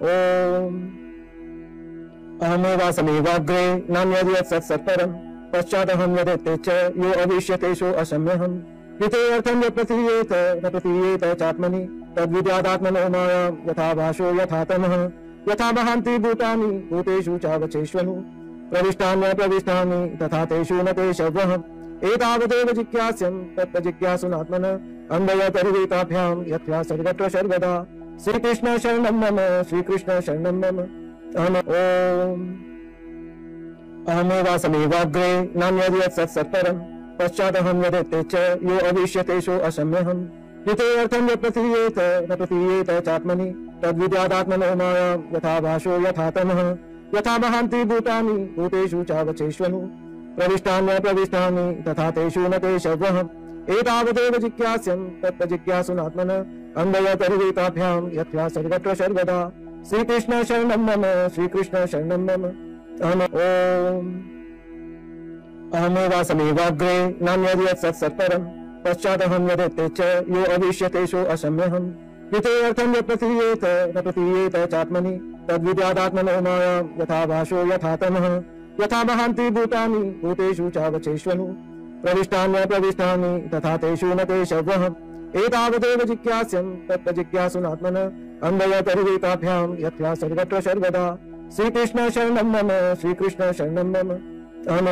ओम अहमेवासमेवाग्रे नान्यद् यत्सत्सत्परम् पश्चादहं यदेते च यो अविष्यतेषु असम्यहम् हिते अर्थं यत् प्रतीयेत न प्रतीयेत चात्मनि तद्विद्यादात्मनो मायां यथा भाषो यथा तमः यथा महान्ति भूतानि भूतेषु चावचेष्वनु प्रविष्टान्य प्रविष्टानि तथा तेषु न तेषवः एतावदेव जिज्ञास्यं तत्त्वजिज्ञासुनात्मनः अन्वयपरिवेताभ्यां यथा सर्वत्र सर्वदा श्रीकृष्ण शरणं मम श्रीकृष्ण शरणं मम ओम अहमेवासमेवाग्रे नान्यद् यत्सत्सत्परम् पश्चादहं यदेते च यो अविष्यतेषु असम्यहम् हिते अर्थं यत् प्रतीयेत न प्रतीयेत चात्मनि तद्विद्यादात्मनो मायां यथा भाषो यथा तमः यथा महान्ति भूतानि भूतेषु चावचेष्वनु प्रविष्टान्य प्रविष्टानि तथा तेषु न तेषवः एतावदेव जिज्ञास्यं तत्त्वजिज्ञासुनात्मनः अन्वयपरिवेताभ्यां यथा सर्वत्र सर्वदा श्रीकृष्ण शरणं मम श्रीकृष्ण शरणं मम ओम अहमेवासमेवाग्रे नान्यद् यत्सत्सत्परम् पश्चादहं यदेते च यो अविष्यतेषु असम्यहम् हिते अर्थं यत् प्रतीयेत न प्रतीयेत चात्मनि तद्विद्यादात्मनो मायां यथा भाषो यथा तमः यथा महान्ति भूतानि भूतेषु चावचेष्वनु प्रविष्टान्य प्रविष्टानि तथा तेषु न तेषवः एतावदेव जिज्ञास्यं तत्त्वजिज्ञासुनात्मनः अन्वयपरिवेताभ्यां यथा सर्वत्र सर्वदा श्रीकृष्ण शरणं मम श्रीकृष्ण शरणं मम ओम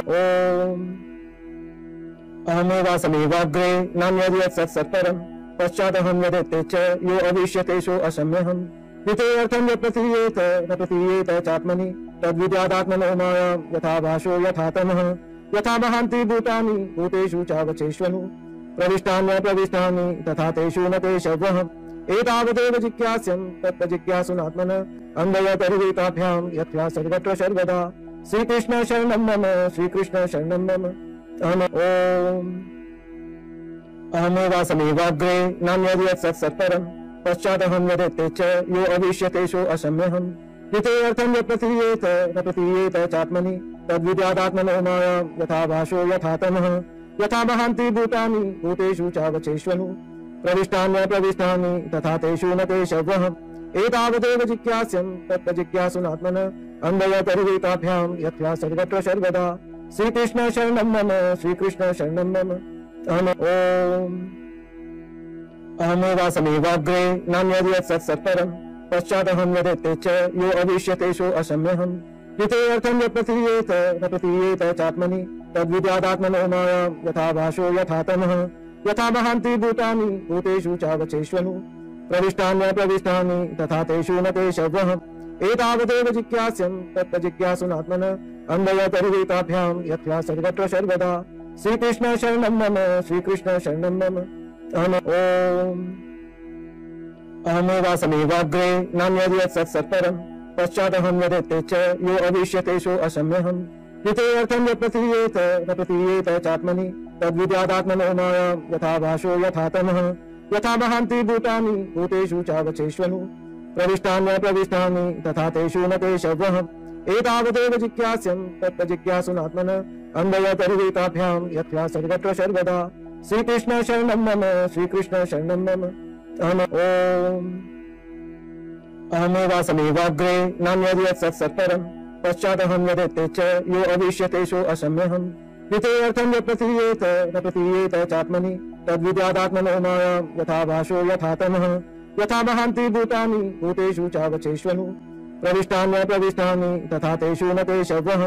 अहमेवासमेवाग्रे नान्यद् यत्सत्सत्परम् पश्चादहं यदेते च यो अविष्यतेषु असम्यहम् हिते अर्थं यत् प्रतीयेत न प्रतीयेत चात्मनि तद्विद्यादात्मनो मायां यथा भाषो यथा तमः यथा महान्ति भूतानि भूतेषु चावचेष्वनु प्रविष्टान्य प्रविष्टानि तथा तेषु न तेषवः एतावदेव जिज्ञास्यं तत्त्वजिज्ञासुनात्मनः अन्वयपरिवेताभ्यां यथा सर्वत्र सर्वदा श्रीकृष्ण शरणं मम श्रीकृष्ण शरणं मम ओम अहमेवासमेवाग्रे नान्यद् यत्सत्सत्परम् पश्चादहं यदेते च यो अविष्यतेषु असम्यहम् हिते अर्थं यत् प्रतीयेत न प्रतीयेत चात्मनि तद्विद्यादात्मनो मायां यथा भाषो यथा तमः यथा महान्ति भूतानि भूतेषु चावचेष्वनु प्रविष्टान्य प्रविष्टानि तथा तेषु न तेषवः एतावदेव जिज्ञास्यं तत्त्वजिज्ञासुनात्मनः अन्वयपरिवेताभ्यां यथा सर्वत्र सर्वदा श्रीकृष्ण शरणं मम श्रीकृष्ण शरणं मम ओम अहमेवासमेवाग्रे नान्यद् यत्सत्सत्परम् पश्चादहं यदेते च यो अविष्यतेषु असम्यहम् हिते अर्थं यत् प्रतीयेत न प्रतीयेत चात्मनि तद्विद्यादात्मनो मायां यथा भाषो यथा तमः यथा महान्ति भूतानि भूतेषु चावचेष्वनु प्रविष्टान्य प्रविष्टानि तथा तेषु न तेषवः एतावदेव जिज्ञास्यं तत्त्वजिज्ञासुनात्मनः अन्वयपरिवेताभ्यां यथा सर्वत्र सर्वदा श्रीकृष्ण शरणं मम श्रीकृष्ण शरणं मम ओम अहमेवासमेवाग्रे नान्यद् यत्सत्सत्परम् पश्चादहं यदेते च यो अविष्यतेषु असम्यहम् हिते अर्थं यत् प्रतीयेत न प्रतीयेत चात्मनि तद्विद्यादात्मनो मायां यथा भाषो यथा तमः यथा महान्ति भूतानि भूतेषु चावचेष्वनु प्रविष्टान्य प्रविष्टानि तथा तेषु न तेषवः एतावदेव जिज्ञास्यं तत्त्वजिज्ञासुनात्मनः अन्वयपरिवेताभ्यां यथा सर्वत्र सर्वदा श्रीकृष्ण शरणं मम श्रीकृष्ण शरणं मम ओम अहमेवासमेवाग्रे नान्यद् यत्सत्सत्परम् पश्चादहं यदेते च यो अविष्यतेषु असम्यहम् हिते अर्थं यत् प्रतीयेत न प्रतीयेत चात्मनि तद्विद्यादात्मनो मायां यथा भाषो यथा तमः यथा महान्ति भूतानि भूतेषु चावचेष्वनु प्रविष्टान्य प्रविष्टानि तथा तेषु न तेषवः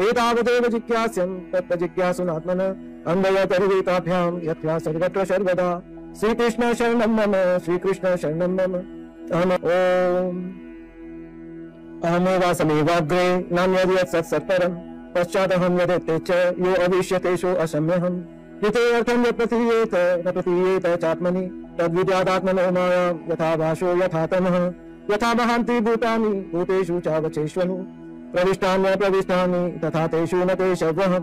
एतावदेव जिज्ञास्यं तत्त्वजिज्ञासुनात्मनः अन्वयपरिवेताभ्यां यथा सर्वत्र सर्वदा श्रीकृष्ण शरणं मम श्रीकृष्ण शरणं मम ओम अहमेवासमेवाग्रे नान्यद् यत्सत्सत्परम् पश्चादहं यदेते च यो अविष्यतेषु असम्यहम् हिते अर्थं यत् प्रतीयेत न प्रतीयेत चात्मनि तद्विद्यादात्मनो मायां यथा भाषो यथा तमः यथा महान्ति भूतानि भूतेषु चावचेष्वनु प्रविष्टान्य प्रविष्टानि तथा तेषु न तेषवः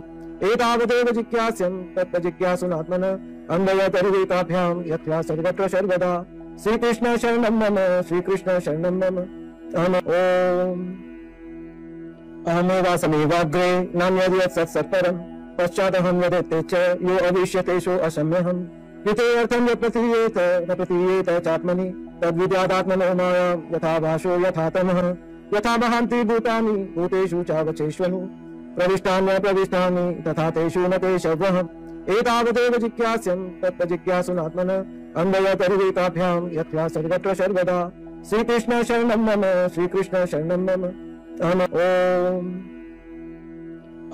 एतावदेव जिज्ञास्यं तत्त्वजिज्ञासुनात्मनः अन्वयपरिवेताभ्यां यथा सर्वत्र सर्वदा श्रीकृष्ण शरणं मम श्रीकृष्ण शरणं मम ओम अहमेवासमेवाग्रे नान्यद् यत्सत्सत्परम् पश्चादहं यदेते च यो अविष्यतेषु असम्यहम् हिते अर्थं यत् प्रतीयेत न प्रतीयेत चात्मनि तद्विद्यादात्मनो मायां यथा भाषो यथा तमः यथा महान्ति भूतानि भूतेषु चावचेष्वनु प्रविष्टान्यप्रविष्टानि तथा तेषु न ते शवः एतावदेव जिज्ञास्यं तत्त्वजिज्ञासुनात्मनः अन्वयतरुवेताभ्यां यथा सर्वत्र सर्वदा श्रीकृष्ण शरणं मम श्रीकृष्ण शरणं मम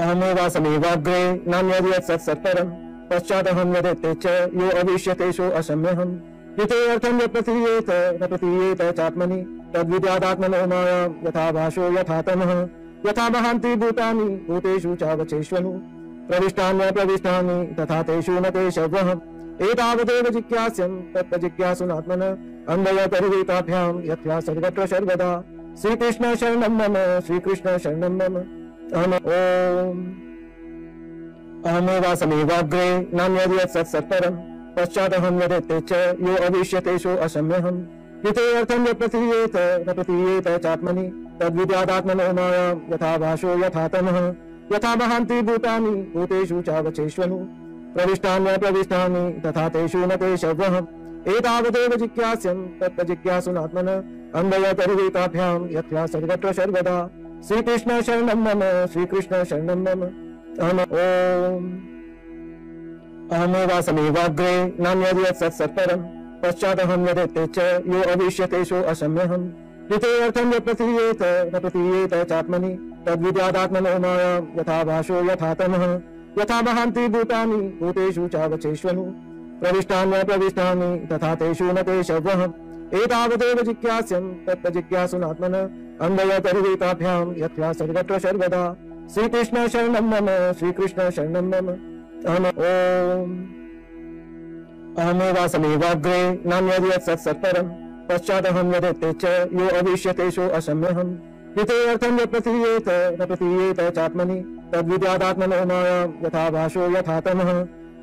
अहमेवासमेवाग्रे नान्यद् सत्सत्परं पश्चादहं यदेते च यो अविष्यतेषु असम्यहम् द्वितीयर्थं यत् प्रतीयेत न प्रतीयेत चात्मनि तद्विद्यादात्मनो मायां यथा भाषो यथा तमः यथा महान्ति भूतानि भूतेषु चावचेष्वनु प्रविष्टान्यप्रविष्टानि तथा तेषु न ते शवः एतावदेव जिज्ञास्यं तत्त्वजिज्ञासुनात्मनः अन्वयतरुवेताभ्यां यथा सर्वत्र सर्वदा श्रीकृष्ण शरणं मम श्रीकृष्ण शरणं मम अहमेवासमेवाग्रे नान्यद् सत्सत्परं पश्चादहं यदेते च यो अविष्यतेषु असम्यहम् द्वितीयर्थं यत् प्रतीयेत न प्रतीयेत चात्मनि तद्विद्यादात्मनो मायां यथा भाषो यथा तमः यथा महान्ति भूतानि भूतेषु चावचेष्वनु प्रविष्टान्यप्रविष्टानि तथा तेषु न ते शवः एतावदेव जिज्ञास्यं तत्त्वजिज्ञासुनात्मनः अन्वयतरुवेताभ्यां यथा सर्वत्र सर्वदा श्रीकृष्ण शरणं मम श्रीकृष्ण शरणं मम अहमेवासमेवाग्रे नान्यद् सत्सत्परं पश्चादहं यदेते च यो अविष्यतेषु असम्यहम् द्वितीयर्थं यत् प्रतीयेत न प्रतीयेत चात्मनि तद्विद्यादात्मनो मायां यथा भाषो यथा तमः यथा महान्ति भूतानि भूतेषु चावचेष्वनु प्रविष्टान्यप्रविष्टानि तथा तेषु न ते शवः एतावदेव जिज्ञास्यं तत्त्वजिज्ञासुनात्मनः अन्वयतरुवेताभ्यां यथा सर्वत्र सर्वदा श्रीकृष्ण शरणं मम श्रीकृष्ण शरणं मम अहमेवासमेवाग्रे नान्यद् सत्सत्परं पश्चादहं यदेते च यो अविष्यतेषु असम्यहम् द्वितीयर्थं यत् प्रतीयेत न प्रतीयेत चात्मनि तद्विद्यादात्मनो मायां यथा भाषो यथा तमः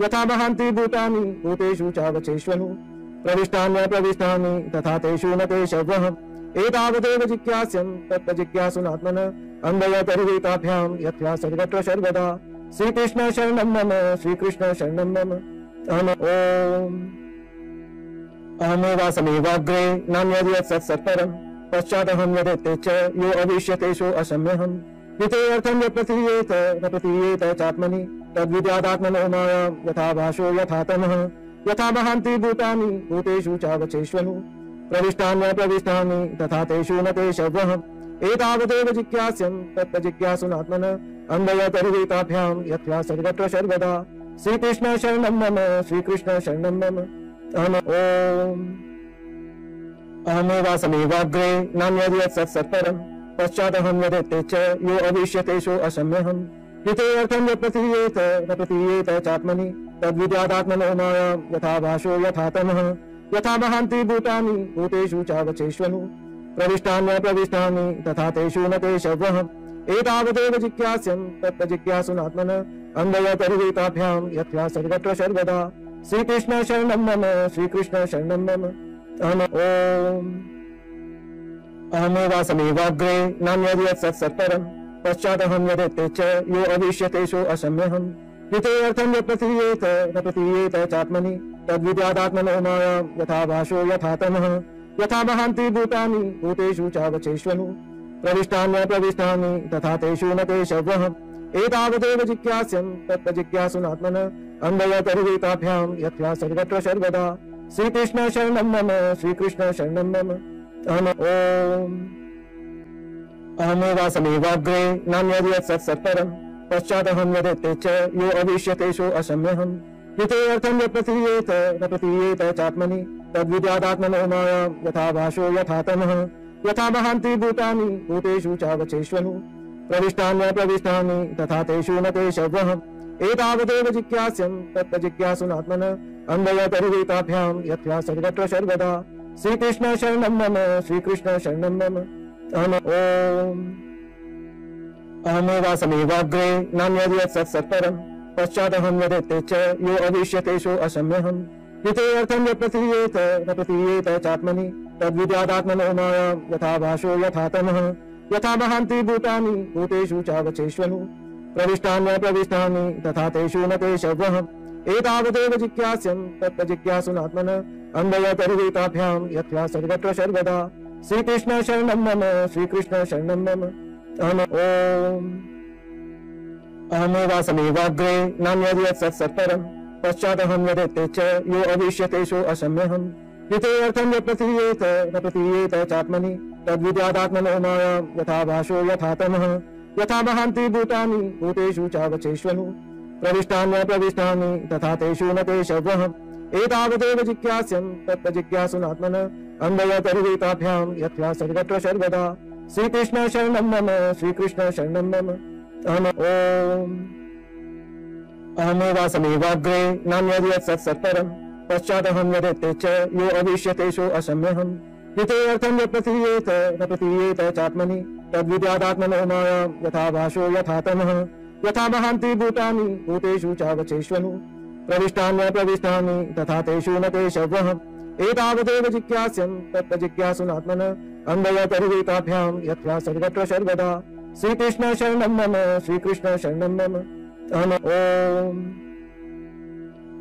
यथा महान्ति भूतानि भूतेषु चावचेष्वनु प्रविष्टान्यप्रविष्टानि तथा तेषु न ते शवः एतावदेव जिज्ञास्यं तत्त्वजिज्ञासुनात्मनः अन्वयतरुवेताभ्यां यथा सर्वत्र सर्वदा श्रीकृष्ण शरणं मम श्रीकृष्ण शरणं मम अहमेवासमेवाग्रे नान्यद् सत्सत्परं पश्चादहं यदेते च यो अविष्यतेषु असम्यहम् द्वितीयर्थं यत् प्रतीयेत न प्रतीयेत चात्मनि तद्विद्यादात्मनो मायां यथा भाषो यथा तमः यथा महान्ति भूतानि भूतेषु चावचेष्वनु प्रविष्टान्यप्रविष्टानि तथा तेषु न ते शवः एतावदेव जिज्ञास्यं तत्त्वजिज्ञासुनात्मनः अन्वयतरुवेताभ्यां यथा सर्वत्र सर्वदा श्रीकृष्ण शरणं मम श्रीकृष्ण शरणं मम अहमेवासमेवाग्रे नान्यद् सत्सत्परं पश्चादहं यदेते च यो अविष्यतेषु असम्यहम् द्वितीयर्थं यत् प्रतीयेत न प्रतीयेत चात्मनि तद्विद्यादात्मनो मायां यथा भाषो यथा तमः यथा महान्ति भूतानि भूतेषु चावचेष्वनु प्रविष्टान्यप्रविष्टानि तथा तेषु न ते शवः एतावदेव जिज्ञास्यं तत्त्वजिज्ञासुनात्मनः अन्वयतरुवेताभ्यां यथा सर्वत्र सर्वदा श्रीकृष्ण शरणं मम श्रीकृष्ण शरणं मम अहमेवासमेवाग्रे नान्यद् सत्सत्परं पश्चादहं यदेते च यो अविष्यतेषु असम्यहम् द्वितीयर्थं यत् प्रतीयेत न प्रतीयेत चात्मनि तद्विद्यादात्मनो मायां यथा भाषो यथा तमः यथा महान्ति भूतानि भूतेषु चावचेष्वनु प्रविष्टान्यप्रविष्टानि तथा तेषु न ते शवः एतावदेव जिज्ञास्यं तत्त्वजिज्ञासुनात्मनः अन्वयतरुवेताभ्यां यथा सर्वत्र सर्वदा श्रीकृष्ण शरणं मम श्रीकृष्ण शरणं मम अहमेवासमेवाग्रे नान्यद् सत्सत्परं पश्चादहं यदेते च यो अविष्यतेषु असम्यहम् द्वितीयर्थं यत् प्रतीयेत न प्रतीयेत चात्मनि तद्विद्यादात्मनो मायां यथा भाषो यथा तमः यथा महान्ति भूतानि भूतेषु चावचेष्वनु प्रविष्टान्यप्रविष्टानि तथा तेषु न ते शवः एतावदेव जिज्ञास्यं तत्त्वजिज्ञासुनात्मनः अन्वयतरुवेताभ्यां यथा सर्वत्र सर्वदा श्रीकृष्ण शरणं मम श्रीकृष्ण शरणं मम अहमेवासमेवाग्रे नान्यद् सत्सत्परं पश्चादहं यदेते च यो अविष्यतेषु असम्यहम् द्वितीयर्थं यत् प्रतीयेत न प्रतीयेत चात्मनि तद्विद्यादात्मनो मायां यथा भाषो यथा तमः यथा महान्ति भूतानि भूतेषु चावचेष्वनु प्रविष्टान्यप्रविष्टानि तथा तेषु न ते शवः एतावदेव जिज्ञास्यं तत्त्वजिज्ञासुनात्मनः अन्वयतरुताभ्यां यथा सर्वत्र सर्वदा श्रीकृष्ण शरणं मम श्रीकृष्ण शरणं मम अहमेवासमेवाग्रे नान्यद् सत्सत्परं पश्चादहं यदेते च यो अविष्यतेषु असम्यहम् हितेऽर्थं यत् प्रतीयेत न प्रतीयेत चात्मनि तद्विद्यादात्मनो मायां यथा भाषो यथा तमः यथा महान्ति भूतानि भूतेषु चावचेष्वनु प्रविष्टान्य प्रविष्टानि तथा तेषु न तेषव्यहम् एतावदेव जिज्ञास्यं तत्त्वजिज्ञासुनात्मनः अन्वयतरुताभ्यां यथा सर्वत्र सर्वदा श्रीकृष्ण शरणं मम श्रीकृष्ण शरणं मम अहमेवासमेवाग्रे नान्यद् सत्सत्परं पश्चादहं यदेते च यो अविष्यतेषु असम्यहम् हितेऽर्थं यत् प्रतीयेत न प्रतीयेत चात्मनि तद्विद्यादात्मनो मायां यथा भाषो यथा तमः यथा महान्ति भूतानि भूतेषु चावचेष्वनु प्रविष्टान्य प्रविष्टानि तथा तेषु न तेषव्यहम् एतावदेव जिज्ञास्यं तत्त्वजिज्ञासुनात्मनः अन्वयतरुताभ्यां यथा सर्वत्र सर्वदा श्रीकृष्ण शरणं मम श्रीकृष्ण शरणं मम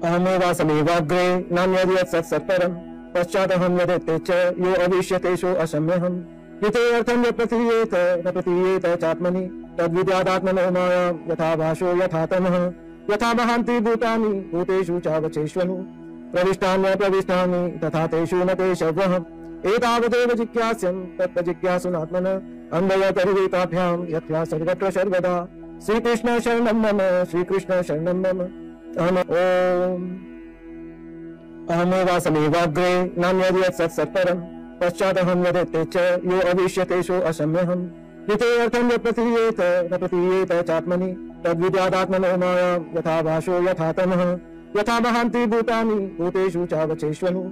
अहमेवासमेवाग्रे नान्यद् सत्सत्परं पश्चादहं यदेते च यो अविष्यतेषु असम्यहम् हितेऽर्थं यत् प्रतीयेत न प्रतीयेत चात्मनि तद्विद्यादात्मनो मायां यथा भाषो यथा तमः यथा महान्ति भूतानि भूतेषु चावचेष्वनु प्रविष्टान्य प्रविष्टानि तथा तेषु न तेषव्यहम् एतावदेव जिज्ञास्यं तत्त्वजिज्ञासुनात्मनः अन्वयतरुताभ्यां यथा सर्वत्र सर्वदा श्रीकृष्ण शरणं मम श्रीकृष्ण शरणं मम अहमेवासमेवाग्रे नान्यद् सत्सत्परं पश्चादहं यदेते च यो अविष्यतेषु असम्यहम् हितेऽर्थं यत् प्रतीयेत न प्रतीयेत चात्मनि तद्विद्यादात्मनो मायां यथा भाषो यथा तमः यथा महान्ति भूतानि भूतेषु चावचेष्वनु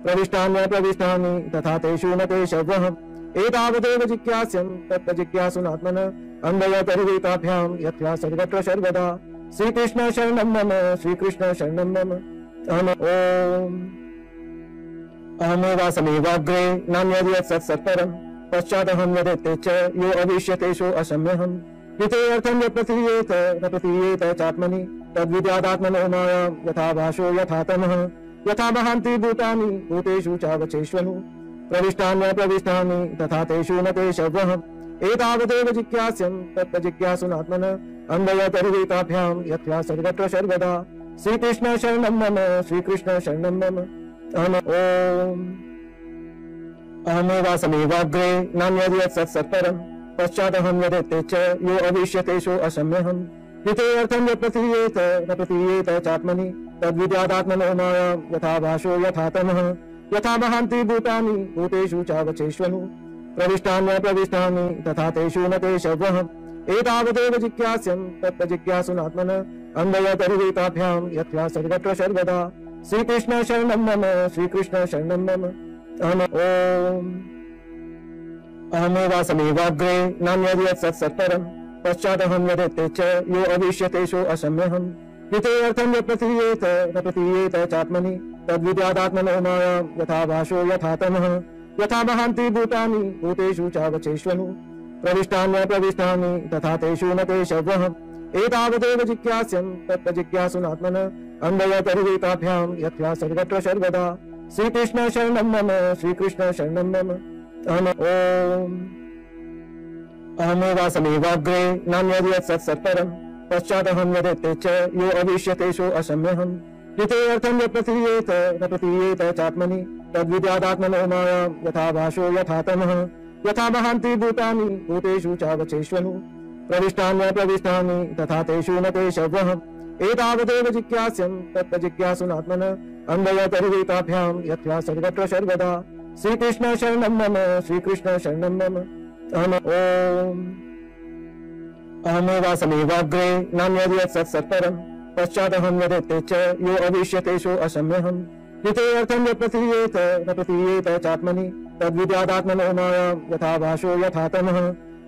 प्रविष्टान्य प्रविष्टानि तथा तेषु न तेषव्यहम् एतावदेव जिज्ञास्यं तत्त्वजिज्ञासुनात्मनः अन्वयतरुताभ्यां यथा सर्वत्र सर्वदा श्रीकृष्ण शरणं मम श्रीकृष्ण शरणं मम अहमेवासमेवाग्रे नान्यद् सत्सत्परं पश्चादहं यदेते च यो अविष्यतेषु असम्यहम् हितेऽर्थं यत् प्रतीयेत न प्रतीयेत चात्मनि तद्विद्यादात्मनो मायां यथा भाषो यथा तमः यथा महान्ति भूतानि भूतेषु चावचेष्वनु प्रविष्टान्य प्रविष्टानि तथा तेषु न तेषव्यहम् एतावदेव जिज्ञास्यं तत्त्वजिज्ञासुनात्मनः अन्वयतरुताभ्यां यथा सर्वत्र सर्वदा श्रीकृष्ण शरणं मम श्रीकृष्ण शरणं मम अहमेवासमेवाग्रे नान्यद् सत्सत्परं पश्चादहं यदेते च यो अविष्यतेषु असम्यहम् हितेऽर्थं यत् प्रतीयेत न प्रतीयेत चात्मनि तद्विद्यादात्मनो मायां यथा भाषो यथा तमः यथा महान्ति भूतानि भूतेषु चावचेष्वनु प्रविष्टान्य प्रविष्टानि तथा तेषु न तेषव्यहम् एतावदेव जिज्ञास्यं तत्त्वजिज्ञासुनात्मनः अन्वयतरुताभ्यां यथा सर्वत्र सर्वदा श्रीकृष्ण शरणं मम श्रीकृष्ण शरणं मम अहमेवासमेवाग्रे नान्यद् सत्सत्परं पश्चादहं यदेते च यो अविष्यतेषु असम्यहम् हितेऽर्थं यत् प्रतीयेत न प्रतीयेत चात्मनि तद्विद्यादात्मनो मायां यथा भाषो यथा तमः यथा महान्ति भूतानि भूतेषु चावचेष्वनु प्रविष्टान्य प्रविष्टानि तथा तेषु न तेषव्यहम् एतावदेव जिज्ञास्यं तत्त्वजिज्ञासुनात्मनः अन्वयतरुताभ्यां यथा सर्वत्र सर्वदा श्रीकृष्ण शरणं मम श्रीकृष्ण शरणं मम अहमेवासमेवाग्रे नान्यद् सत्सत्परं पश्चादहं यदेते च यो अविष्यतेषु असम्यहम् हितेऽर्थं यत् प्रतीयेत न प्रतीयेत चात्मनि तद्विद्यादात्मनो मायां यथा भाषो यथा तमः यथा महान्ति भूतानि भूतेषु चावचेष्वनु प्रविष्टान्य प्रविष्टानि तथा तेषु न तेषव्यहम् एतावदेव जिज्ञास्यं तत्त्वजिज्ञासुनात्मनः अन्वयतरुताभ्यां यथा सर्वत्र सर्वदा श्रीकृष्ण शरणं मम श्रीकृष्ण शरणं मम अहमेवासमेवाग्रे नान्यद् सत्सत्परं पश्चादहं यदेते च यो अविष्यतेषु असम्यहम् हितेऽर्थं यत् प्रतीयेत न प्रतीयेत चात्मनि तद्विद्यादात्मनो मायां यथा भाषो यथा तमः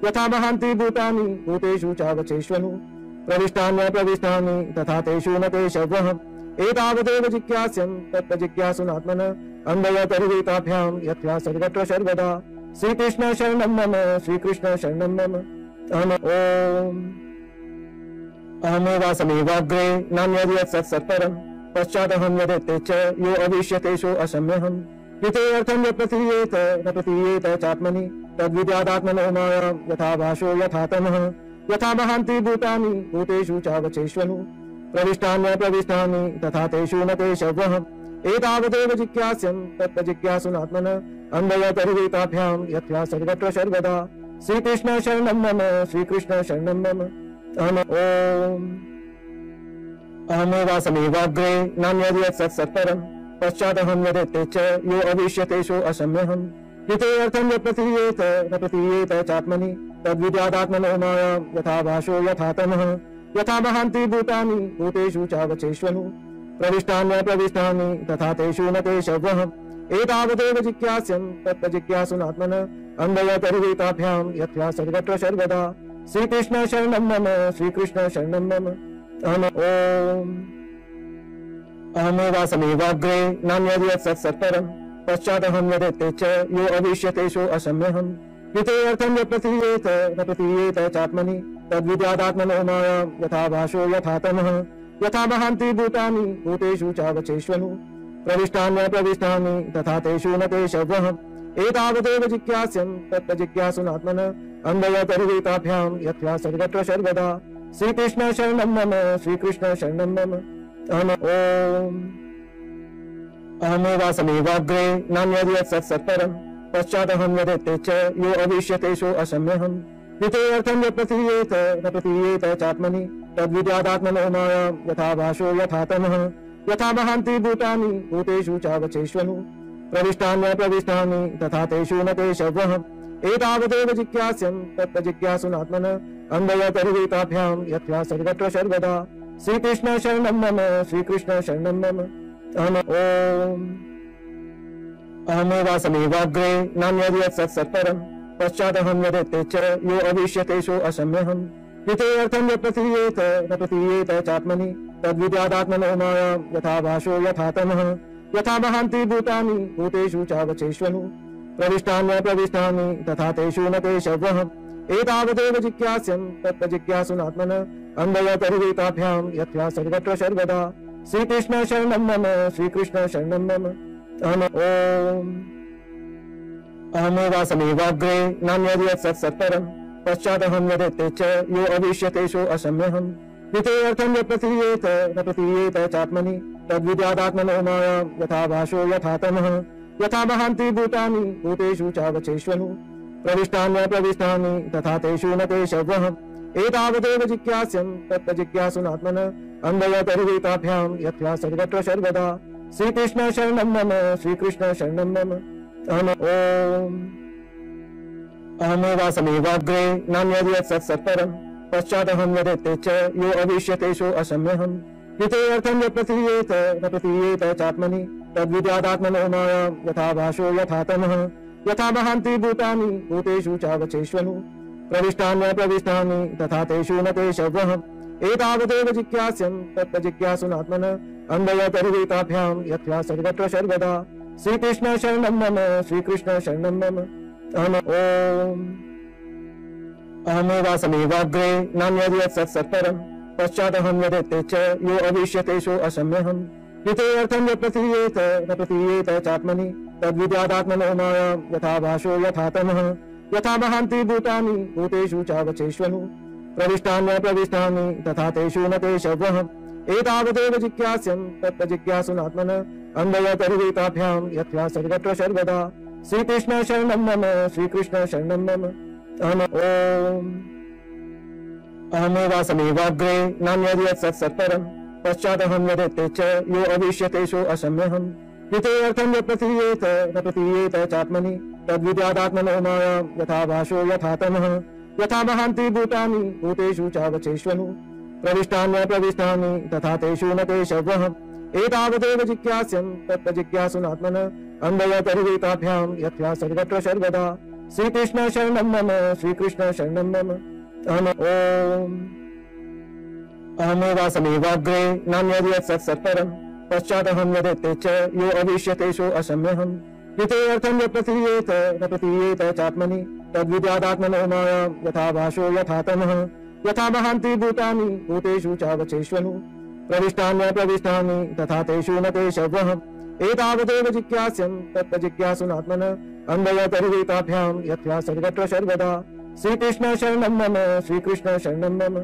यथा महान्ति भूतानि भूतेषु चावचेष्वनु प्रविष्टान्य प्रविष्टानि तथा तेषु न तेषव्यहम् एतावदेव जिज्ञास्यं तत्त्वजिज्ञासुनात्मनः अन्वयतरुताभ्यां यथा सर्वत्र सर्वदा श्रीकृष्ण शरणं मम श्रीकृष्ण शरणं मम अहमेवासमेवाग्रे नान्यद् सत्सत्परं पश्चादहं यदेते च यो अविष्यतेषु असम्यहम् द्वितीयर्थं यत् प्रतीयेत न प्रतीयेत चात्मनि तद्विद्यादात्मनो मायां यथा भाषो यथा तमः यथा महान्ति भूतानि भूतेषु चावचेष्वनु प्रविष्टान्यप्रविष्टानि तथा तेषु न ते शवः एतावदेव जिज्ञास्यं तत्त्वजिज्ञासुनात्मन अन्वयतरुवीताभ्यां यथा सर्वत्र सर्वदा श्रीकृष्ण शरणं मम श्रीकृष्ण शरणं मम अहमेवासमेवाग्रे नान्यद्यत् सत्सत्परम् पश्चादहं यदेते च यो अविष्यतेषु असम्यहम् द्वितीयर्थं यत् प्रतीयेत न प्रतीयेत चात्मनि तद्विद्यादात्मनो मायां यथा भाषो यथा तमः यथा महान्ति भूतानि भूतेषु चावचेष्वनु प्रविष्टान्यप्रविष्टानि तथा तेषु न ते शवः एतावदेव जिज्ञास्यं तत्त्वजिज्ञासुनात्मन अन्वयतरुवीताभ्यां यथा सर्वत्र सर्वदा श्रीकृष्ण शरणं मम श्रीकृष्ण शरणं मम अहमेवासमेवाग्रे नान्यद्यत् सत्सत्परम् पश्चादहं यदेते च यो अविष्यतेषु असम्यहम् द्वितीयर्थं यत् प्रतीयेत न प्रतीयेत चात्मनि तद्विद्यादात्मनो मायां यथा भाषो यथा तमः यथा महान्ति भूतानि भूतेषु चावचेष्वनु प्रविष्टान्यप्रविष्टानि तथा तेषु न ते शवः एतावदेव जिज्ञास्यं तत्त्वजिज्ञासुनात्मन अन्वयतरुवीताभ्यां यथा सर्वत्र सर्वदा श्रीकृष्ण शरणं मम श्रीकृष्ण शरणं मम अहमेवासमेवाग्रे नान्यद्यत् सत्सत्परम् पश्चादहं यदेते च यो अविष्यतेषु असम्यहम् द्वितीयर्थं यत् प्रतीयेत न प्रतीयेत चात्मनि तद्विद्यादात्मनो मायां यथा भाषो यथा तमः यथा महान्ति भूतानि भूतेषु चावचेष्वनु प्रविष्टान्यप्रविष्टानि तथा तेषु न ते शवः एतावदेव जिज्ञास्यं तत्त्वजिज्ञासुनात्मन अन्वयतरुवीताभ्यां यथा सर्वत्र सर्वदा श्रीकृष्ण शरणं मम श्रीकृष्ण शरणं मम अहमेवासमेवाग्रे नान्यद्यत् सत्सत्परम् पश्चादहं यदेते च यो अविष्यतेषु असम्यहम् द्वितीयर्थं यत् प्रतीयेत न प्रतीयेत चात्मनि तद्विद्यादात्मनो मायां यथा भाषो यथा तमः यथा महान्ति भूतानि भूतेषु चावचेष्वनु प्रविष्टान्यप्रविष्टानि तथा तेषु न ते शवः एतावदेव जिज्ञास्यं तत्त्वजिज्ञासुनात्मन अन्वयतरुवीताभ्यां यथा सर्वत्र सर्वदा श्रीकृष्ण शरणं मम श्रीकृष्ण शरणं मम अहमेवासमेवाग्रे नान्यद्यत् सत्सत्परम् पश्चादहं यदेते च यो अविष्यतेषु असम्यहम् द्वितीयर्थं यत् प्रतीयेत न प्रतीयेत चात्मनि तद्विद्यादात्मनो मायां यथा भाषो यथा तमः यथा महान्ति भूतानि भूतेषु चावचेष्वनु प्रविष्टान्यप्रविष्टानि तथा तेषु न ते शवः एतावदेव जिज्ञास्यं तत्त्वजिज्ञासुनात्मन अन्वयतरुवीताभ्यां यथा सर्वत्र सर्वदा श्रीकृष्ण शरणं मम श्रीकृष्ण शरणं मम अहमेवासमेवाग्रे नान्यद्यत् सत्सत्परम् पश्चादहं यदेते च यो अविष्यतेषु असम्यहम् द्वितीयर्थं यत् प्रतीयेत न प्रतीयेत चात्मनि तद्विद्यादात्मनो मायां यथा भाषो यथा तमः यथा महान्ति भूतानि भूतेषु चावचेष्वनु प्रविष्टान्यप्रविष्टानि तथा तेषु न ते शवः एतावदेव जिज्ञास्यं तत्त्वजिज्ञासुनात्मन अन्वयतरुवीताभ्यां यथा सर्वत्र सर्वदा श्रीकृष्ण शरणं मम श्रीकृष्ण शरणं मम अहमेवासमेवाग्रे नान्यद्यत् सत्सत्परम् पश्चादहं यदेते च यो अविष्यतेषु असम्यहम् द्वितीयर्थं यत् प्रतीयेत न प्रतीयेत चात्मनि तद्विद्यादात्मनो मायां यथा भाषो यथा तमः यथा महान्ति भूतानि भूतेषु चावचेष्वनु प्रविष्टान्यप्रविष्टानि तथा तेषु न ते शवः एतावदेव जिज्ञास्यं तत्त्वजिज्ञासुनात्मन अन्वयतरुवीताभ्यां यथा सर्वत्र सर्वदा श्रीकृष्ण शरणं मम श्रीकृष्ण शरणं मम अहमेवासमेवाग्रे नान्यद्यत् सत्सत्परम् पश्चादहं यदेते च यो अविष्यतेषु असम्यहम् द्वितीयर्थं यत् प्रतीयेत न प्रतीयेत चात्मनि तद्विद्यादात्मनो मायां यथा भाषो यथा तमः यथा महान्ति भूतानि भूतेषु चावचेष्वनु प्रविष्टान्यप्रविष्टानि तथा तेषु न ते शवः एतावदेव जिज्ञास्यं तत्त्वजिज्ञासुनात्मन अन्वयतरुवीताभ्यां यथा सर्वत्र सर्वदा श्रीकृष्ण शरणं मम श्रीकृष्ण शरणं मम अहमेवासमेवाग्रे नान्यद्यत् सत्सत्परम् पश्चादहं यदेते च यो अविष्यतेषु असम्यहम् द्वितीयर्थं यत् प्रतीयेत न प्रतीयेत चात्मनि तद्विद्यादात्मनो मायां यथा भाषो यथा तमः यथा महान्ति भूतानि भूतेषु चावचेष्वनु प्रविष्टान्य प्रविष्टानि तथा तेषु न केशवः एतावदेव जिज्ञास्यं तत्त्वजिज्ञासुनात्मनः अन्वयतरुवेताभ्यां यथा सर्वत्र सर्वदा श्रीकृष्ण शरणं मम श्रीकृष्ण शरणं मम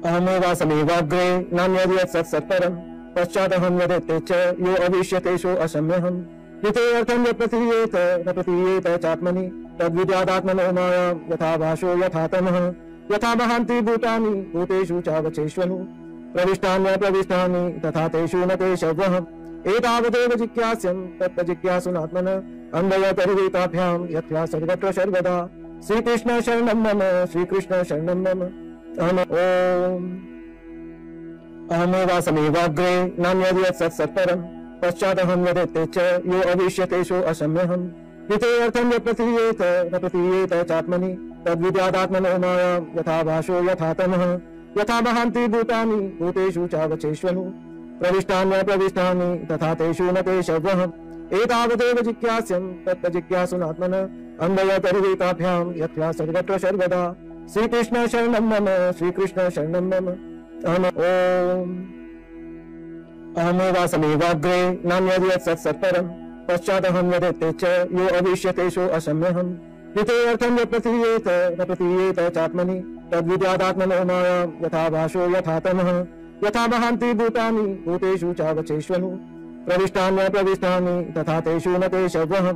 अहमेवासमेवाग्रे नान्यद् सत्सत्परं पश्चादहं यदेते च यो अविष्यतेषु असम्यहम् यथेऽर्थं यत् प्रतीयेत न प्रतीयेत चात्मनि तद्विद्यादात्मनो मायां यथा भाषो यथा तमः यथा महान्ति भूतानि भूतेषु चावचेष्वनु प्रविष्टान्य प्रविष्टानि तथा तेषु न केशवः एतावदेव जिज्ञास्यं तत्त्वजिज्ञासुनात्मनः अन्वयतरुवेताभ्यां यथा सर्वत्र सर्वदा श्रीकृष्ण शरणं मम श्रीकृष्ण शरणं मम अहमेवासमेवाग्रे नान्यद् सत्सत्परं पश्चादहं यदेते च यो अविष्यतेषु असम्यहम् यथेऽर्थं यत् प्रतीयेत न प्रतीयेत चात्मनि तद्विद्यादात्मनो मायां यथा भाषो यथा तमः यथा महान्ति भूतानि भूतेषु चावचेष्वनु प्रविष्टान्य प्रविष्टानि तथा तेषु न केशवः एतावदेव जिज्ञास्यं तत्त्वजिज्ञासुनात्मनः अन्वयतरुवेताभ्यां यथा सर्वत्र सर्वदा श्रीकृष्ण शरणं मम श्रीकृष्ण शरणं मम अहमेवासमेवाग्रे नान्यद् सत्सत्परं पश्चादहं यदेते च यो अविष्यतेषु असम्यहम् यथेऽर्थं यत् प्रतीयेत न प्रतीयेत चात्मनि तद्विद्यादात्मनो मायां यथा भाषो यथा तमः यथा महान्ति भूतानि भूतेषु चावचेष्वनु प्रविष्टान्य प्रविष्टानि तथा तेषु न केशवः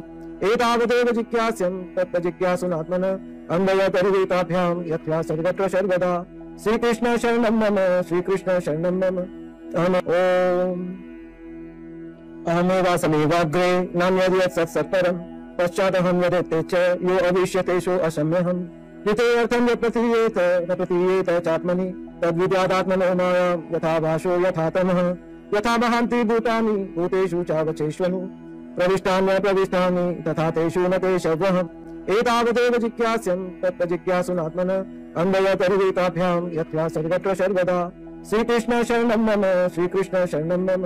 एतावदेव जिज्ञास्यं तत्त्वजिज्ञासुनात्मनः अन्वयतरुवेताभ्यां यथा सर्वत्र सर्वदा श्रीकृष्ण शरणं मम श्रीकृष्ण शरणं मम अहमेवासमेवाग्रे नान्यद् सत्सत्परं पश्चादहं यदेते च यो अविष्यतेषु असम्यहम् यथेऽर्थं यत् प्रतीयेत न प्रतीयेत चात्मनि तद्विद्यादात्मनो मायां यथा भाषो यथा तमः यथा महान्ति भूतानि भूतेषु चावचेष्वनु प्रविष्टान्य प्रविष्टानि तथा तेषु न केशवः एतावदेव जिज्ञास्यं तत्त्वजिज्ञासुनात्मनः अन्वयतरुवेताभ्यां यथा सर्वत्र सर्वदा श्रीकृष्ण शरणं मम श्रीकृष्ण शरणं मम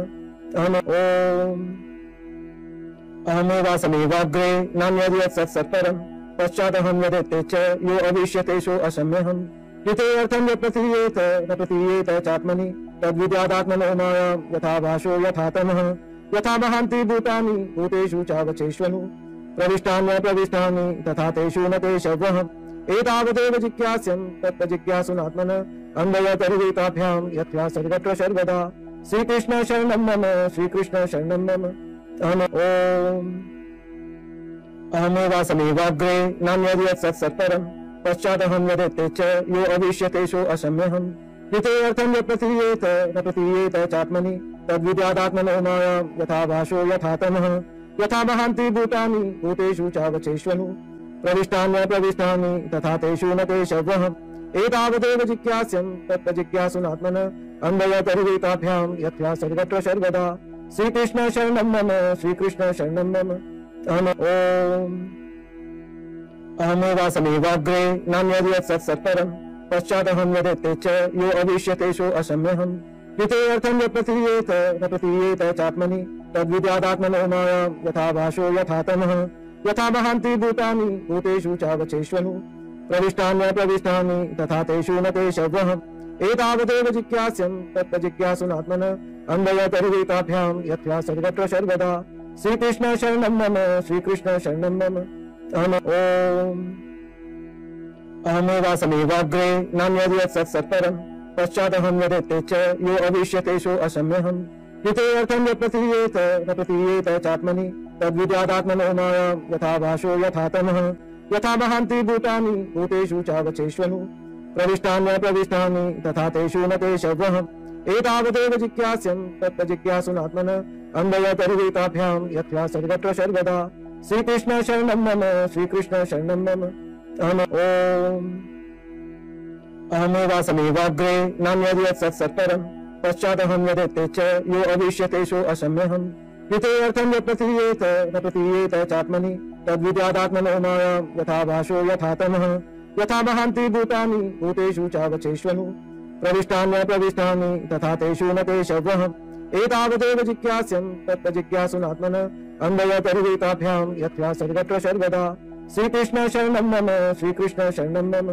अहमेवासमेवाग्रे नान्यद् सत्सत्परं पश्चादहं यदेते च यो अविष्यतेषु असम्यहम् यथेऽर्थं यत् प्रतीयेत न प्रतीयेत चात्मनि तद्विद्यादात्मनो मायां यथा भाषो यथा तमः यथा महान्ति भूतानि भूतेषु चावचेष्वनु प्रविष्टान्य प्रविष्टानि तथा तेषु न केशवः एतावदेव जिज्ञास्यं तत्त्वजिज्ञासुनात्मनः अन्वयतरुवेताभ्यां यथा सर्वत्र सर्वदा श्रीकृष्ण शरणं मम श्रीकृष्ण शरणं मम अहमेवासमेवाग्रे नान्यद् सत्सत्परं पश्चादहं यदेते च यो अविष्यतेषु असम्यहम् यथेऽर्थं यत् प्रतीयेत न प्रतीयेत चात्मनि तद्विद्यादात्मनो मायां यथा भाषो यथा तमः यथा महान्ति भूतानि भूतेषु चावचेष्वनु प्रविष्टान्य प्रविष्टानि तथा तेषु न केशवः एतावदेव जिज्ञास्यं तत्त्वजिज्ञासुनात्मनः अन्वयतरुवेताभ्यां यथा सर्वत्र सर्वदा श्रीकृष्ण शरणं मम श्रीकृष्ण शरणं मम अहमेवासमेवाग्रे नान्यद् सत्सत्परं पश्चादहं यदेते च यो अविष्यतेषु असम्यहम् यथेऽर्थं यत् प्रतीयेत न प्रतीयेत चात्मनि तद्विद्यादात्मनो मायां यथा भाषो यथा तमः यथा महान्ति भूतानि भूतेषु चावचेष्वनु प्रविष्टान्य प्रविष्टानि तथा तेषु न केशवः एतावदेव जिज्ञास्यं तत्त्वजिज्ञासुनात्मनः अन्वयतरुवेताभ्यां यथा सर्वत्र सर्वदा श्रीकृष्ण शरणं मम श्रीकृष्ण शरणं मम अहमेवासमेवाग्रे नान्यद् सत्सत्परं पश्चादहं यदेते च यो अविष्यतेषु असम्यहम् यथेऽर्थं यत् प्रतीयेत न प्रतीयेत चात्मनि तद्विद्यादात्मनो मायां यथा भाषो यथा तमः यथा महान्ति भूतानि भूतेषु चावचेष्वनु प्रविष्टान्य प्रविष्टानि तथा तेषु न केशवः एतावदेव जिज्ञास्यं तत्त्वजिज्ञासुनात्मनः अन्वयतरुवेताभ्यां यथा सर्वत्र सर्वदा श्रीकृष्ण शरणं मम श्रीकृष्ण शरणं मम अहमेवासमेवाग्रे नान्यद् सत्सत्परं पश्चादहं यदेते च यो अविष्यतेषु असम्यहम् यथेऽर्थं यत् प्रतीयेत न प्रतीयेत चात्मनि तद्विद्यादात्मनो मायां यथा भाषो यथा तमः यथा महान्ति भूतानि भूतेषु चावचेष्वनु प्रविष्टान्य प्रविष्टानि तथा तेषु न केशवः एतावदेव जिज्ञास्यं तत्त्वजिज्ञासुनात्मनः अन्वयतरुवेताभ्यां यथा सर्वत्र सर्वदा श्रीकृष्ण शरणं मम श्रीकृष्ण शरणं मम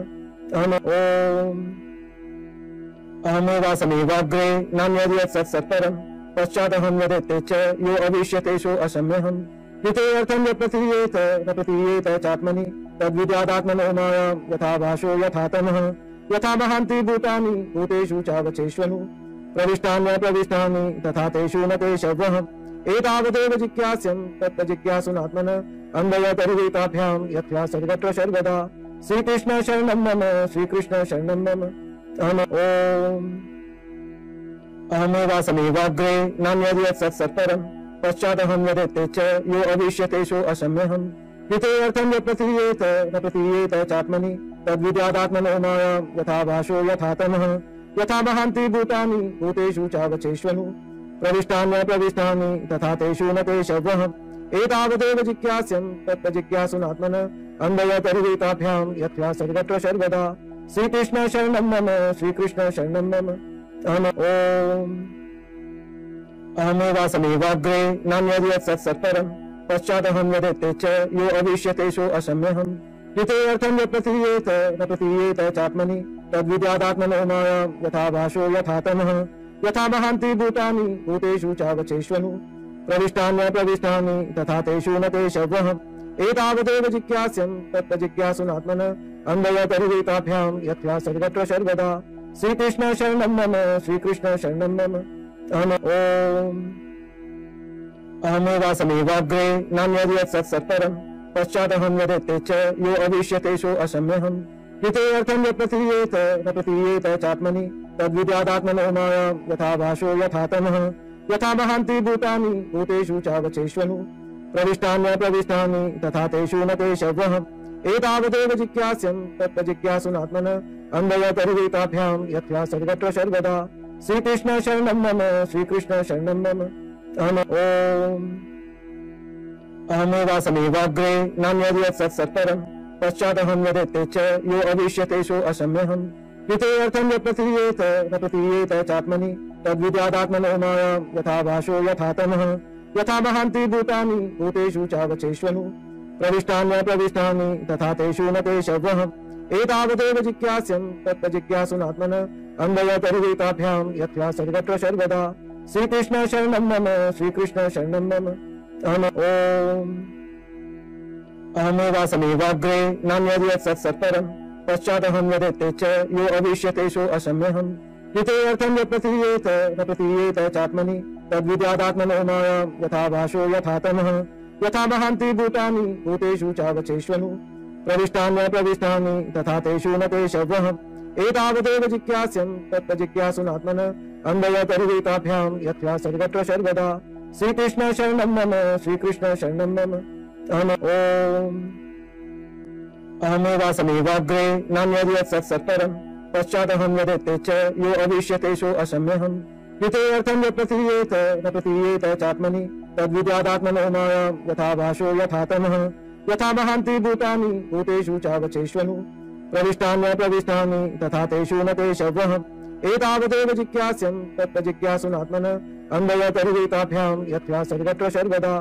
अहमेवासमेवाग्रे नान्यद् यत्सत्सत्परम् पश्चादहं यदेते च यो अविष्यतेषु असम्यहम् द्वितीयर्थं यत् प्रतीयेत न प्रतीयेत चात्मनि तद्विद्यादात्मनो मायां यथा भाषो यथा तमः यथा महान्ति भूतानि भूतेषु चावचेष्वनु प्रविष्टान्य प्रविष्टानि तथा तेषु न तेषवः एतावदेव जिज्ञास्यं तत्त्वजिज्ञासुनात्मन अन्वयतरुवेताभ्यां यथा सर्वत्र सर्वदा श्रीकृष्ण शरणं मम श्रीकृष्ण शरणं मम अहमेवासमेवाग्रे नान्यद् यत्सत्सत्परम् पश्चादहं यदेते च यो अविष्यतेषु असम्यहम् द्वितीयर्थं यत् प्रतीयेत न प्रतीयेत चात्मनि तद्विद्यादात्मनो मायां यथा भाषो यथा तमः यथा महान्ति भूतानि भूतेषु चावचेष्वनु प्रविष्टान्य प्रविष्टानि तथा तेषु न तेषवः एतावदेव जिज्ञास्यं तत्त्वजिज्ञासुनात्मन अन्वयतरुवेताभ्यां यथा सर्वत्र सर्वदा श्रीकृष्ण शरणं मम श्रीकृष्ण शरणं मम अहमेवासमेवाग्रे नान्यद् यत्सत्सत्परम् पश्चादहं यदेते च यो अविष्यतेषु असम्यहम् द्वितीयर्थं यत् प्रतीयेत न प्रतीयेत चात्मनि तद्विद्यादात्मनो मायां यथा भाषो यथा तमः यथा महान्ति भूतानि भूतेषु चावचेष्वनु प्रविष्टान्य प्रविष्टानि तथा तेषु न तेषवः एतावदेव जिज्ञास्यं तत्त्वजिज्ञासुनात्मन अन्वयतरुवेताभ्यां यथा सर्वत्र सर्वदा श्रीकृष्ण शरणं मम श्रीकृष्ण शरणं मम अहमेवासमेवाग्रे नान्यद् यत्सत्सत्परम् पश्चादहं यदेते च यो अविष्यतेषु असम्यहम् द्वितीयर्थं यत् प्रतीयेत न प्रतीयेत चात्मनि तद्विद्यादात्मनो मायां यथा भाषो यथा तमः यथा महान्ति भूतानि भूतेषु चावचेष्वनु प्रविष्टान्य प्रविष्टानि तथा तेषु न तेषवः एतावदेव जिज्ञास्यं तत्त्वजिज्ञासुनात्मन अन्वयतरुवेताभ्यां यथा सर्वत्र सर्वदा श्रीकृष्ण शरणं मम श्रीकृष्ण शरणं मम अहमेवासमेवाग्रे नान्यद् यत्सत्सत्परम् पश्चादहं यदेते च यो अविष्यतेषु असम्यहम् द्वितीयर्थं यत् प्रतीयेत न प्रतीयेत चात्मनि तद्विद्यादात्मनो मायां यथा भाषो यथा तमः यथा महान्ति भूतानि भूतेषु चावचेष्वनु प्रविष्टान्य प्रविष्टानि तथा तेषु न तेषवः एतावदेव जिज्ञास्यं तत्त्वजिज्ञासुनात्मन अन्वयतरुवेताभ्यां यथा सर्वत्र सर्वदा श्रीकृष्ण शरणं मम श्रीकृष्ण शरणं मम अहमेवासमेवाग्रे नान्यद् यत्सत्सत्परम् पश्चादहं यदेते च यो अविष्यतेषु असम्यहम् द्वितीयर्थं यत् प्रतीयेत न प्रतीयेत चात्मनि तद्विद्यादात्मनो मायां यथा भाषो यथा तमः यथा महान्ति भूतानि भूतेषु चावचेष्वनु प्रविष्टान्य प्रविष्टानि तथा तेषु न तेषवः एतावदेव जिज्ञास्यं तत्त्वजिज्ञासुनात्मन अन्वयतरुवेताभ्यां यथा सर्वत्र सर्वदा श्रीकृष्ण शरणं मम श्रीकृष्ण शरणं मम अहमेवासमेवाग्रे नान्यद् यत्सत्सत्परम् पश्चादहं यदेते च यो अविष्यतेषु असम्यहम् द्वितीयर्थं यत् प्रतीयेत न प्रतीयेत चात्मनि तद्विद्यादात्मनो मायां यथा भाषो यथा तमः यथा महान्ति भूतानि भूतेषु चावचेष्वनु प्रविष्टान्य प्रविष्टानि तथा तेषु न तेषवः एतावदेव जिज्ञास्यं तत्त्वजिज्ञासुनात्मन अन्वयतरुवेताभ्यां यथा सर्वत्र सर्वदा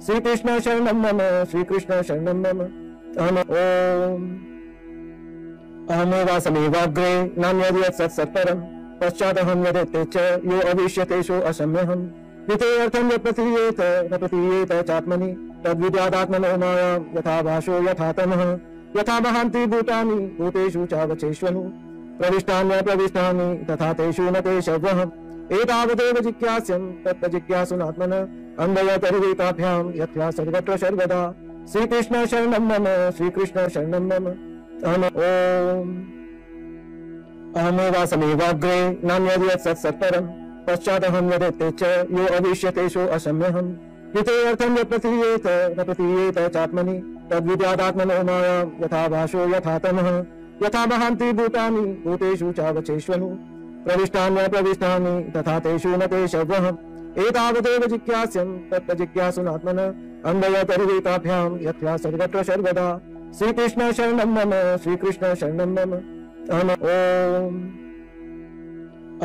श्रीकृष्ण शरणं मम श्रीकृष्ण शरणं मम अहमेवासमेवाग्रे नान्यद् यत्सत्सत्परम् पश्चादहं यदेते च यो अविष्यतेषु असम्यहम् द्वितीयर्थं यत् प्रतीयेत न प्रतीयेत चात्मनि तद्विद्यादात्मनो मायां यथा भाषो यथा तमः यथा महान्ति भूतानि भूतेषु चावचेष्वनु प्रविष्टान्य प्रविष्टानि तथा तेषु न तेषवः एतावदेव जिज्ञास्यं तत्त्वजिज्ञासुनात्मन अन्वयतरुवेताभ्यां यथा सर्वत्र सर्वदा श्रीकृष्ण शरणं मम श्रीकृष्ण शरणं मम अहमेवासमेवाग्रे नान्यद् यत्सत्सत्परम् पश्चादहं यदेते च यो अविष्यतेषु असम्यहम् द्वितीयर्थं यत् प्रतीयेत न प्रतीयेत चात्मनि तद्विद्यादात्मनो मायां यथा भाषो यथा तमः यथा महान्ति भूतानि भूतेषु चावचेष्वनु प्रविष्टान्य प्रविष्टानि तथा तेषु न तेषवः एतावदेव जिज्ञास्यं तत्त्वजिज्ञासुनात्मन अन्वयतरुवेताभ्यां यथा सर्वत्र सर्वदा श्रीकृष्ण शरणं मम श्रीकृष्ण शरणं मम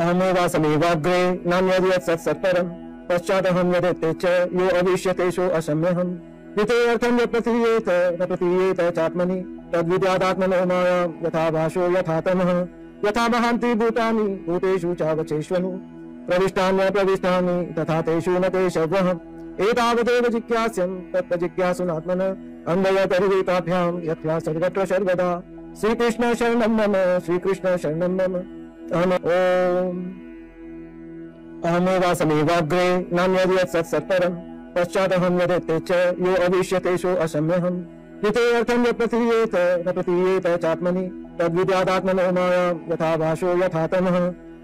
अहमेवासमेवाग्रे नान्यद् यत्सत्सत्परम् पश्चादहं यदेते च यो अविष्यतेषु असम्यहम् द्वितीयर्थं यत् प्रतीयेत न प्रतीयेत चात्मनि तद्विद्यादात्मनो मायां यथा भाषो यथा तमः यथा वहान्ति भूतानि भूतेषु चावचेष्वनु प्रविष्टान्यप्रविष्टानि तथा तेषु न तेषव्यहम् एतावदेव जिज्ञास्यं तत्त्वजिज्ञासुनात्मनः अन्वयतरुवीताभ्यां यथा सर्वत्र सर्वदा श्रीकृष्ण शरणं मम श्रीकृष्ण शरणं मम अहमेवासमेवाग्रे नान्यद् सत्सत्परं पश्चादहं यदेते च यो अविष्यतेषु असम्यहम् हितेऽर्थं यत् प्रतीयेत न प्रतीयेत चात्मनि तद्विद्यादात्मनो मायां यथा भाषो यथा तमः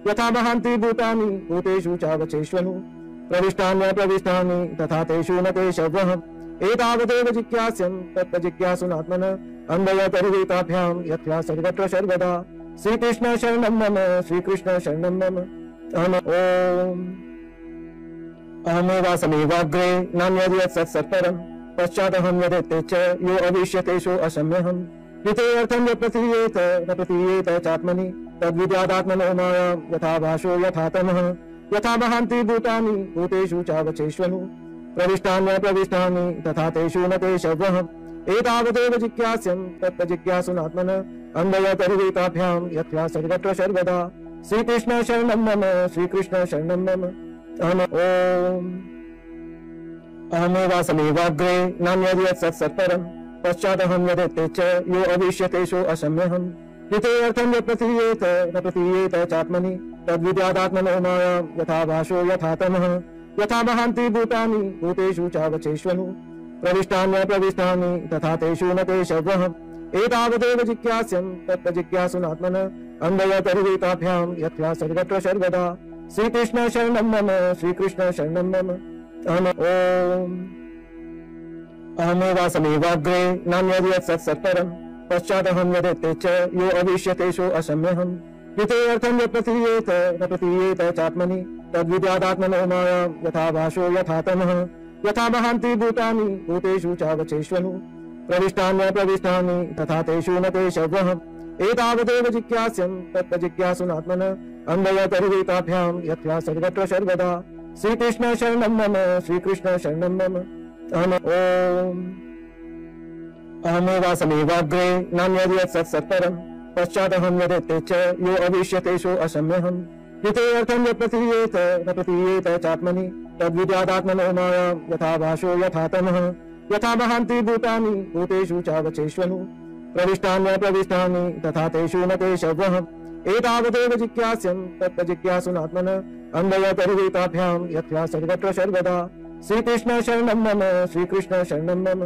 यथा वहान्ति भूतानि भूतेषु चावचेष्वनु प्रविष्टान्यप्रविष्टानि तथा तेषु न तेषव्यहम् एतावदेव जिज्ञास्यं तत्त्वजिज्ञासुनात्मनः अन्वयतरुवीताभ्यां यथा सर्वत्र सर्वदा श्रीकृष्ण शरणं मम श्रीकृष्ण शरणं मम अहमेवासमेवाग्रे नान्यद् सत्सत्परं पश्चादहं यदेते च यो अविष्यतेषु असम्यहम् हितेऽर्थं यत् प्रतीयेत न प्रतीयेत चात्मनि तद्विद्यादात्मनो मायां यथा भाषो यथा तमः यथा वहान्ति भूतानि भूतेषु चावचेष्वनु प्रविष्टान्यप्रविष्टानि तथा तेषु न तेषव्यहम् एतावदेव जिज्ञास्यं तत्त्वजिज्ञासुनात्मनः अन्वयतरुवीताभ्यां यथा सर्वत्र सर्वदा श्रीकृष्ण शरणं मम श्रीकृष्ण शरणं मम अहमेवासमेवाग्रे नान्यद् सत्सत्परं पश्चादहं यदेते च यो अविष्यतेषु असम्यहम् हितेऽर्थं यत् प्रतीयेत न प्रतीयेत चात्मनि तद्विद्यादात्मनो मायां यथा भाषो यथा तमः यथा वहान्ति भूतानि भूतेषु चावचेष्वनु प्रविष्टान्यप्रविष्टानि तथा तेषु न तेषव्यहम् एतावदेव जिज्ञास्यं तत्त्वजिज्ञासुनात्मनः अन्वयतरुवीताभ्यां यथा सर्वत्र सर्वदा श्रीकृष्ण शरणं मम श्रीकृष्ण शरणं मम अहमेवासमेवाग्रे नान्यद् सत्सत्परं पश्चादहं यदेते च यो अविष्यतेषु असम्यहम् हितेऽर्थं यत् प्रतीयेत न प्रतीयेत चात्मनि तद्विद्यादात्मनो मायां यथा भाषो यथा तमः यथा वहान्ति भूतानि भूतेषु चावचेष्वनु प्रविष्टान्यप्रविष्टानि तथा तेषु न तेषव्यहम् एतावदेव जिज्ञास्यं तत्त्वजिज्ञासुनात्मनः अन्वयतरुवीताभ्यां यथा सर्वत्र सर्वदा श्रीकृष्ण शरणं मम श्रीकृष्ण शरणं मम अहमेवासमेवाग्रे नान्यद् सत्सत्परं पश्चादहं यदेते च यो अविष्यतेषु असम्यहम् हितेऽर्थं यत् प्रतीयेत न प्रतीयेत चात्मनि तद्विद्यादात्मनो मायां यथा भाषो यथा तमः यथा वहान्ति भूतानि भूतेषु चावचेष्वनु प्रविष्टान्यप्रविष्टानि तथा तेषु न तेषव्यहम् एतावदेव जिज्ञास्यं तत्त्वजिज्ञासुनात्मनः अन्वयतरुवीताभ्यां यथा सर्वत्र सर्वदा श्रीकृष्ण शरणं मम श्रीकृष्ण शरणं मम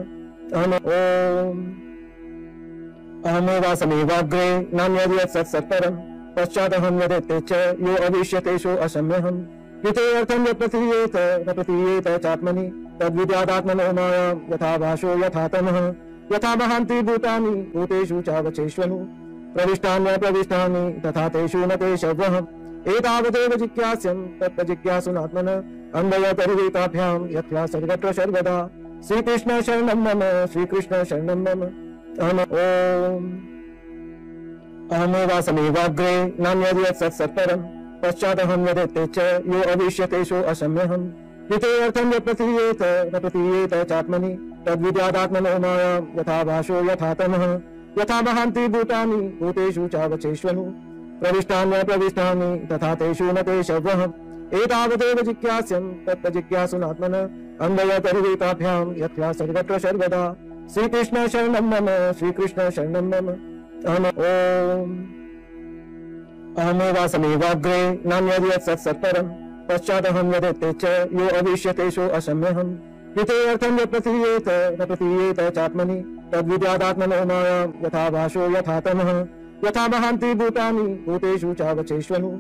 अहमेवासमेवाग्रे नान्यद् सत्सत्परं पश्चादहं यदेते च यो अविष्यतेषु असम्यहम् हितेऽर्थं यत् प्रतीयेत न प्रतीयेत चात्मनि तद्विद्यादात्मनो मायां यथा भाषो यथा तमः यथा वहान्ति भूतानि भूतेषु चावचेष्वनु प्रविष्टान्यप्रविष्टानि तथा तेषु न तेषव्यहम् एतावदेव जिज्ञास्यं तत्त्वजिज्ञासुनात्मनः अन्वयतरुवीताभ्यां यथा सर्वत्र सर्वदा श्रीकृष्ण शरणं मम श्रीकृष्ण शरणं मम अहमेवासमेवाग्रे नान्यद् सत्सत्परं पश्चादहं यदेते च यो अविष्यतेषु असम्यहम् हितेऽर्थं यत् प्रतीयेत न प्रतीयेत चात्मनि तद्विद्यादात्मनो मायां यथा भाषो यथा तमः यथा वहान्ति भूतानि भूतेषु चावचेष्वनु प्रविष्टान्यप्रविष्टानि तथा तेषु न तेषव्यहम् एतावदेव जिज्ञास्यं तत्त्वजिज्ञासुनात्मनः अन्वयतरुवीताभ्यां यथा सर्वत्र सर्वदा श्रीकृष्ण शरणं मम श्रीकृष्ण शरणं मम अहमेवासमेवाग्रे नान्यद् सत्सत्परं पश्चादहं यदेते च यो अविष्यतेषु असम्यहम् हितेऽर्थं यत् प्रतीयेत न प्रतीयेत चात्मनि तद्विद्यादात्मनो मायां यथा भाषो यथा तमः यथा वहान्ति भूतानि भूतेषु चावचेष्वनु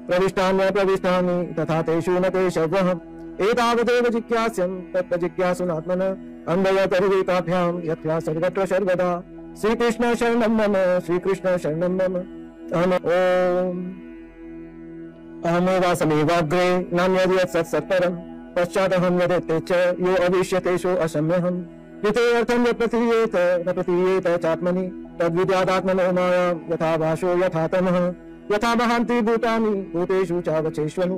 प्रविष्टान्यप्रविष्टानि तथा तेषु न तेषव्यहम् एतावदेव जिज्ञास्यं तत्त्वजिज्ञासुनात्मनः अन्वयतरुवीताभ्यां यथा सर्वत्र सर्वदा श्रीकृष्ण शरणं मम श्रीकृष्ण शरणं मम अहमेवासमेवाग्रे नान्यद् सत्सत्परं पश्चादहं यदेते च यो अविष्यतेषु असम्यहम् हितेऽर्थं यत् प्रतीयेत न प्रतीयेत चात्मनि तद्विद्यादात्मनो मायां यथा भाषो यथा तमः यथा वहान्ति भूतानि भूतेषु चावचेष्वनु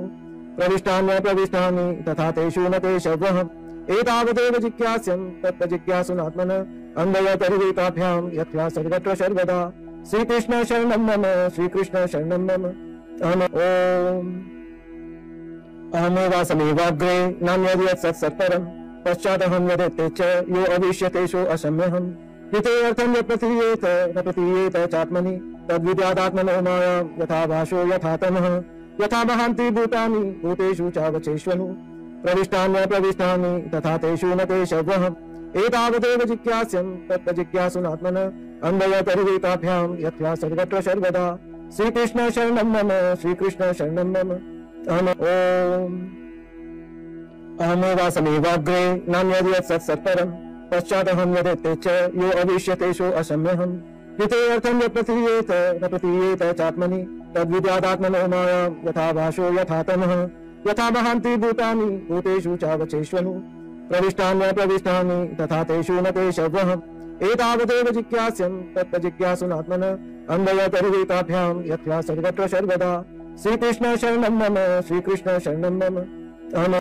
प्रविष्टान्यप्रविष्टानि तथा तेषु न तेषव्यहम् एतावदेव जिज्ञास्यं तत्त्वजिज्ञासुनात्मनः अन्वयतरुवीताभ्यां यथा सर्वत्र सर्वदा श्रीकृष्ण शरणं मम श्रीकृष्ण शरणं मम ओम अहमेवासमेवाग्रे नान्यद् यत् सत्सत्परं पश्चादहं यदेते च यो अविष्यतेषु असम्यहम् हितेऽर्थं यत् प्रतीयेत न प्रतीयेत चात्मनि तद्विद्यादात्मनो मायां यथा भाषो यथा तमः यथा महान्ति भूतानि भूतेषु चावचेष्वनु प्रविष्टान्य प्रविष्टानि तथा तेषु न तेषव्यहम् एतावदेव जिज्ञास्यं तत्त्वजिज्ञासुनात्मनः अन्वयतरुवेताभ्यां यथा सर्वत्र सर्वदा श्रीकृष्ण शरणं मम श्रीकृष्ण शरणं मम ओम अहमेवासमेवाग्रे नान्यद् यत् सत्सत्परं पश्चादहं यदेते च यो अविष्यतेषु असम्यहम् हितेऽर्थं यत् प्रतीयेत न प्रतीयेत चात्मनि तद्विद्यादात्मनो मायां यथा भाषो यथा तमः यथा महान्ति भूतानि भूतेषु चावचेष्वनु प्रविष्टान्य प्रविष्टानि तथा तेषु न तेषव्यहम् एतावदेव जिज्ञास्यं तत्त्वजिज्ञासुनात्मनः अन्वयतरुवेताभ्यां यथा सर्वत्र सर्वदा श्रीकृष्ण शरणं मम श्रीकृष्ण शरणं मम ओम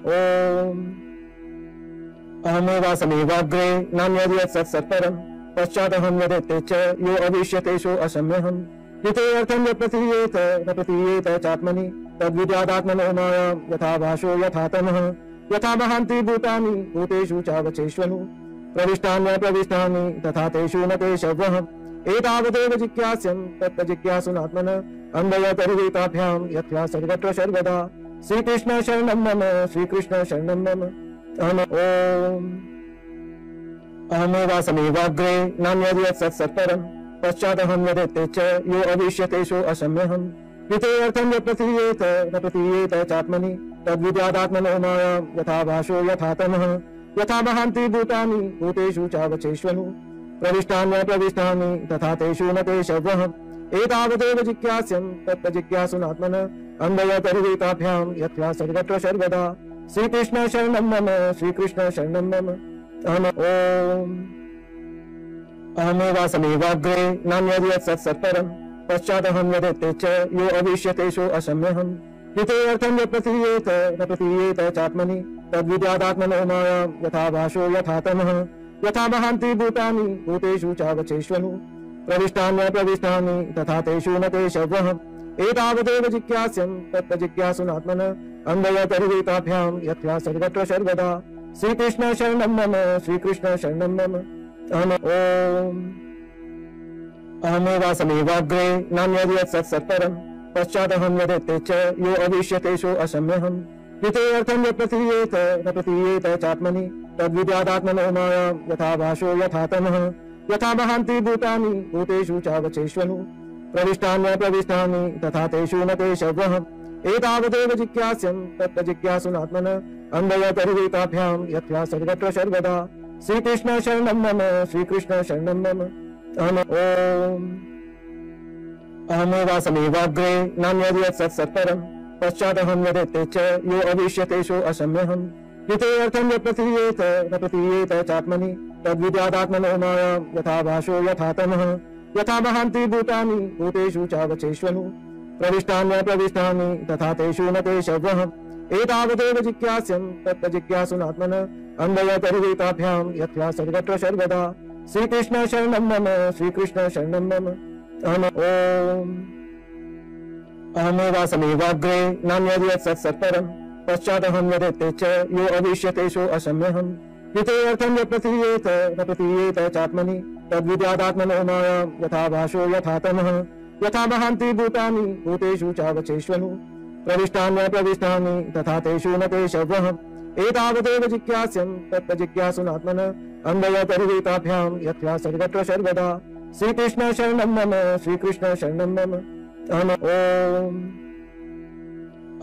अहमेवासमेवाग्रे नान्यद् यत् सत्सत्परं पश्चादहं यदेते च यो अविष्यतेषु असम्यहम् हितेऽर्थं यत् प्रतीयेत न प्रतीयेत चात्मनि तद्विद्यादात्मनो मायां यथा भाषो यथा तमः यथा महान्ति भूतानि भूतेषु चावचेष्वनु प्रविष्टान्य प्रविष्टानि तथा तेषु न तेषव्यहम् एतावदेव जिज्ञास्यं तत्त्वजिज्ञासुनात्मनः अन्वयतरुवेताभ्यां यथा सर्वत्र सर्वदा श्रीकृष्ण शरणं मम श्रीकृष्ण शरणं मम ओम अहमेवासमेवाग्रे नान्यद् यत् सत्सत्परं पश्चादहं यदेते च यो अविष्यतेषु असम्यहम् हितेऽर्थं यत् प्रतीयेत न प्रतीयेत चात्मनि तद्विद्यादात्मनो मायां यथा भाषो यथा तमः यथा महान्ति भूतानि भूतेषु चावचेष्वनु प्रविष्टान्य प्रविष्टानि तथा तेषु न तेषव्यहम् एतावदेव जिज्ञास्यं तत्त्वजिज्ञासुनात्मनः अन्वयतरुवेताभ्यां यथा सर्वत्र सर्वदा श्रीकृष्ण शरणं मम श्रीकृष्ण शरणं मम ओम अहमेवासमेवाग्रे नान्यद् यत् सत्सत्परं पश्चादहं यदेते च यो अविष्यतेषु असम्यहम् हितेऽर्थं यत् प्रतीयेत न प्रतीयेत चात्मनि तद्विद्यादात्मनो मायां यथा भाषो यथा तमः यथा महान्ति भूतानि भूतेषु चावचेष्वनु प्रविष्टान्य प्रविष्टानि तथा तेषु न तेषव्यहम् एतावदेव जिज्ञास्यं तत्त्वजिज्ञासुनात्मनः अन्वयतरुवेताभ्यां यथा सर्वत्र सर्वदा श्रीकृष्ण शरणं मम श्रीकृष्ण शरणं मम ओम अहमेवासमेवाग्रे नान्यद् यत् सत्सत्परं पश्चादहं यदेते च यो अविष्यतेषु असम्यहम् हितेऽर्थं यत् प्रतीयेत न प्रतीयेत चात्मनि तद्विद्यादात्मनो मायां यथा भाषो यथा तमः यथा महान्ति भूतानि भूतेषु चावचेष्वनु प्रविष्टान्य प्रविष्टानि तथा तेषु न तेषव्यहम् एतावदेव जिज्ञास्यं तत्त्वजिज्ञासुनात्मनः अन्वयतरुवेताभ्यां यथा सर्वत्र सर्वदा श्रीकृष्ण शरणं मम श्रीकृष्ण शरणं मम ओम अहमेवासमेवाग्रे नान्यद् यत् सत्सत्परं पश्चादहं यदेते च यो अविष्यतेषु असम्यहम् हितेऽर्थं यत् प्रतीयेत न प्रतीयेत चात्मनि तद्विद्यादात्मनो मायां यथा भाषो यथा तमः यथा महान्ति भूतानि भूतेषु चावचेष्वनु प्रविष्टान्य प्रविष्टानि तथा तेषु न तेषव्यहम् एतावदेव जिज्ञास्यं तत्त्वजिज्ञासुनात्मनः अन्वयतरुवेताभ्यां यथा सर्वत्र सर्वदा श्रीकृष्ण शरणं मम श्रीकृष्ण शरणं मम ओम अहमेवासमेवाग्रे नान्यद् यत् सत्सत्परं पश्चादहं यदेते च यो अविष्यतेषु असम्यहम् हितेऽर्थं यत् प्रतीयेत न प्रतीयेत चात्मनि तद्विद्यादात्मनो मायां यथा भाषो यथा तमः यथा महान्ति भूतानि भूतेषु चावचेष्वनु प्रविष्टान्य प्रविष्टानि तथा तेषु न तेषव्यहम् एतावदेव जिज्ञास्यं तत्त्वजिज्ञासुनात्मनः अन्वयतरुवेताभ्यां यथा सर्वत्र सर्वदा श्रीकृष्ण शरणं मम श्रीकृष्ण शरणं मम ओम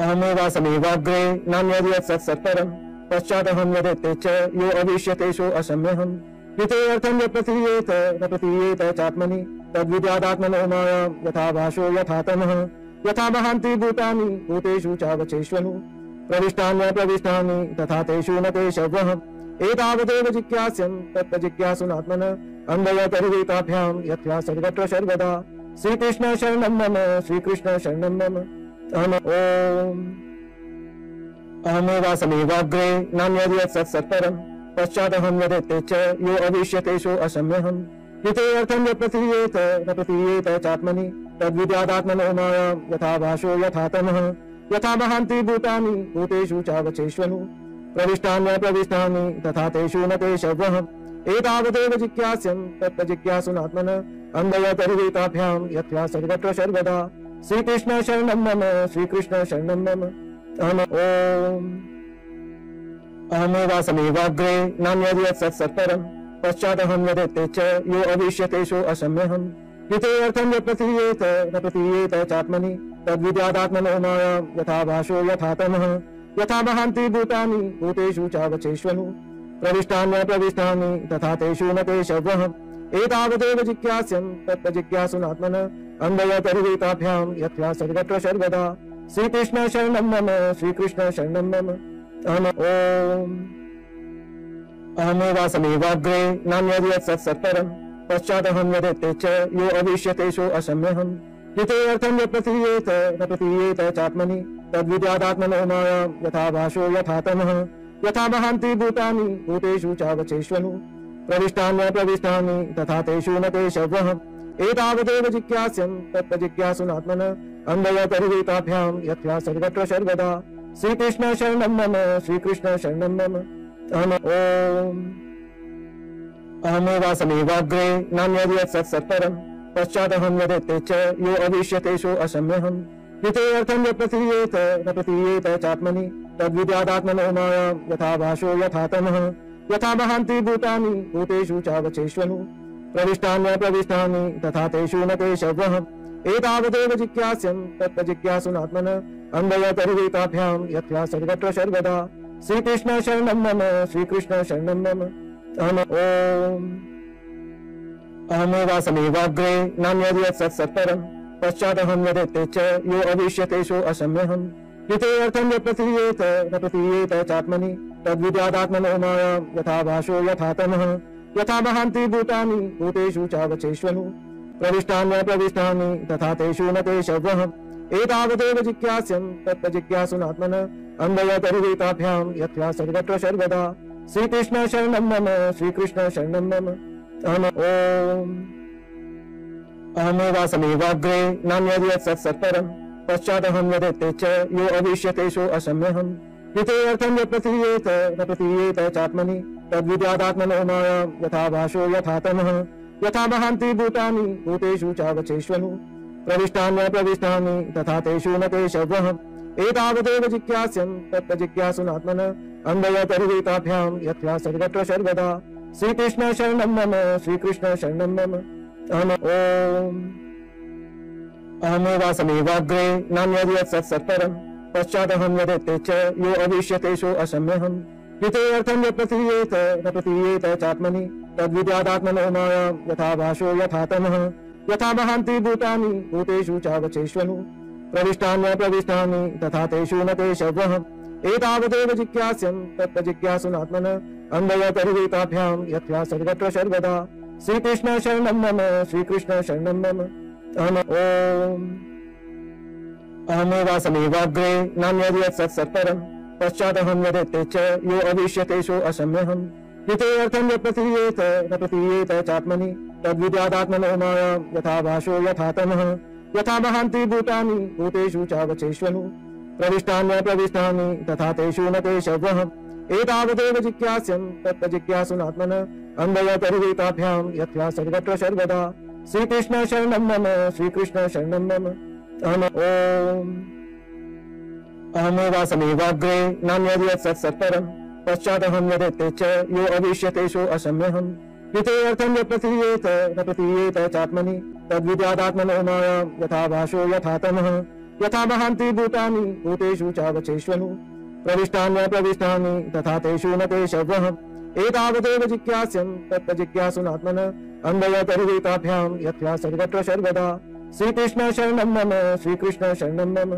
अहमेवासमेवाग्रे नान्यद् यत् सत्सत्परं पश्चादहं यदेते च यो अविष्यतेषु असम्यहम् हितेऽर्थं यत् प्रतीयेत न प्रतीयेत चात्मनि तद्विद्यादात्मनो मायां यथा भाषो यथा तमः यथा महान्ति भूतानि भूतेषु चावचेष्वनु प्रविष्टान्य प्रविष्टानि तथा तेषु न तेषव्यहम् एतावदेव जिज्ञास्यं तत्त्वजिज्ञासुनात्मनः अन्वयतरुवेताभ्यां यथा सर्वत्र सर्वदा श्रीकृष्ण शरणं मम श्रीकृष्ण शरणं मम ओम अहमेवासमेवाग्रे नान्यद् यत् सत्सत्परं पश्चादहं यदेते च यो अविष्यतेषु असम्यहम् हितेऽर्थं यत् प्रतीयेत न प्रतीयेत चात्मनि तद्विद्यादात्मनो मायां यथा भाषो यथा तमः यथा महान्ति भूतानि भूतेषु चावचेष्वनु प्रविष्टान्य प्रविष्टानि तथा तेषु न ते शवः एतावदेव जिज्ञास्यं तत्त्वजिज्ञासुनात्मन अन्वयतर्विताभ्यां यथा सर्वत्र सर्वदा श्रीकृष्ण शरणं मम श्रीकृष्ण शरणं मम अहमेवासमेवाग्रे नान्यद्यत् सत्सत्परं पश्चादहं यदेते च यो अविष्यतेषु असम्यहम् हितेऽर्थं यत् प्रतीयेत न प्रतीयेत चात्मनि तद्विद्यादात्मनो मायां यथा भाषो यथा तमः यथा महान्ति भूतानि भूतेषु चावचेष्वनु प्रविष्टान्य प्रविष्टानि तथा तेषु न ते शवः एतावदेव जिज्ञास्यं तत्त्वजिज्ञासुनात्मन अन्वयतर्विताभ्यां यथा सर्वत्र सर्वदा श्रीकृष्ण शरणं मम श्रीकृष्ण शरणं मम अहमेवासमेवाग्रे नान्यद्यत् सत्सत्परं पश्चादहं यदेते च यो अविष्यतेषु असम्यहम् हितेऽर्थं यत् प्रतीयेत न प्रतीयेत चात्मनि तद्विद्यादात्मनो मायां यथा भाषो यथा तमः यथा महान्ति भूतानि भूतेषु चावचेष्वनु प्रविष्टान्य प्रविष्टानि तथा तेषु न ते शवः एतावदेव जिज्ञास्यं तत्त्वजिज्ञासुनात्मन अन्वयतर्विताभ्यां यथा सर्वत्र सर्वदा श्रीकृष्ण शरणं मम श्रीकृष्ण शरणं मम अहमेवासमेवाग्रे नान्यद्यत् सत्सत्परं पश्चादहं यदेते च यो अविष्यतेषु असम्यहम् हितेऽर्थं यत् प्रतीयेत न प्रतीयेत चात्मनि तद्विद्यादात्मनो मायां यथा भाषो यथा तमः यथा महान्ति भूतानि भूतेषु चावचेष्वनु प्रविष्टान्य प्रविष्टानि तथा तेषु न ते शवः एतावदेव जिज्ञास्यं तत्त्वजिज्ञासुनात्मन अन्वयतर्विताभ्यां यथा सर्वत्र सर्वदा श्रीकृष्ण शरणं मम श्रीकृष्ण शरणं मम अहमेवासमेवाग्रे नान्यद्यत् सत्सत्परं पश्चादहं यदेते च यो अविष्यतेषु असम्यहम् हितेऽर्थं यत् प्रतीयेत न प्रतीयेत चात्मनि तद्विद्यादात्मनो मायां यथा भाषो यथा तमः यथा महान्ति भूतानि भूतेषु चावचेष्वनु प्रविष्टान्य प्रविष्टानि तथा तेषु न ते शवः एतावदेव जिज्ञास्यं तत्त्वजिज्ञासुनात्मन अन्वयतर्विताभ्यां यथा सर्वत्र सर्वदा श्रीकृष्ण शरणं मम श्रीकृष्ण शरणं मम अहमेवासमेवाग्रे नान्यद्यत् सत्सत्परं पश्चादहं यदेते च यो अविष्यतेषु असम्यहम् हितेऽर्थं यत् प्रतीयेत न प्रतीयेत चात्मनि तद्विद्यादात्मनो मायां यथा भाषो यथा तमः यथा महान्ति भूतानि भूतेषु चावचेष्वनु प्रविष्टान्य प्रविष्टानि तथा तेषु न ते शवः एतावदेव जिज्ञास्यं तत्त्वजिज्ञासुनात्मन अन्वयतर्विताभ्यां यथा सर्वत्र सर्वदा श्रीकृष्ण शरणं मम श्रीकृष्ण शरणं मम अहमेवासमेवाग्रे नान्यद्यत् सत्सत्परं पश्चादहं यदेते च यो अविष्यतेषु असम्यहम् हितेऽर्थं यत् प्रतीयेत न प्रतीयेत चात्मनि तद्विद्यादात्मनो मायां यथा भाषो यथा तमः यथा महान्ति भूतानि भूतेषु चावचेष्वनु प्रविष्टान्य प्रविष्टानि तथा तेषु न ते शवः एतावदेव जिज्ञास्यं तत्त्वजिज्ञासुनात्मन अन्वयतर्विताभ्यां यथा सर्वत्र सर्वदा श्रीकृष्ण शरणं मम श्रीकृष्ण शरणं मम अहमेवासमेवाग्रे नान्यद्यत् सत्सत्परं पश्चादहं यदेते च यो अविष्यतेषु असम्यहम् हितेऽर्थं यत् प्रतीयेत न प्रतीयेत चात्मनि तद्विद्यादात्मनो मायां यथा भाषो यथा तमः यथा महान्ति भूतानि भूतेषु चावचेष्वनु प्रविष्टान्य प्रविष्टानि तथा तेषु न ते शवः एतावदेव जिज्ञास्यं तत्त्वजिज्ञासुनात्मन अन्वयतर्विताभ्यां यथा सर्वत्र सर्वदा श्रीकृष्ण शरणं मम श्रीकृष्ण शरणं मम अहमेवासमेवाग्रे नान्यद्यत् सत्सत्परं पश्चादहं यदेते च यो अविष्यतेषु असम्यहम् हितेऽर्थं यत् प्रतीयेत न प्रतीयेत चात्मनि तद्विद्यादात्मनो मायां यथा भाषो यथा तमः यथा महान्ति भूतानि भूतेषु चावचेष्वनु प्रविष्टान्य प्रविष्टानि तथा तेषु न ते शवः एतावदेव जिज्ञास्यं तत्त्वजिज्ञासुनात्मन अन्वयतर्विताभ्यां यथा सर्वत्र सर्वदा श्रीकृष्ण शरणं मम श्रीकृष्ण शरणं मम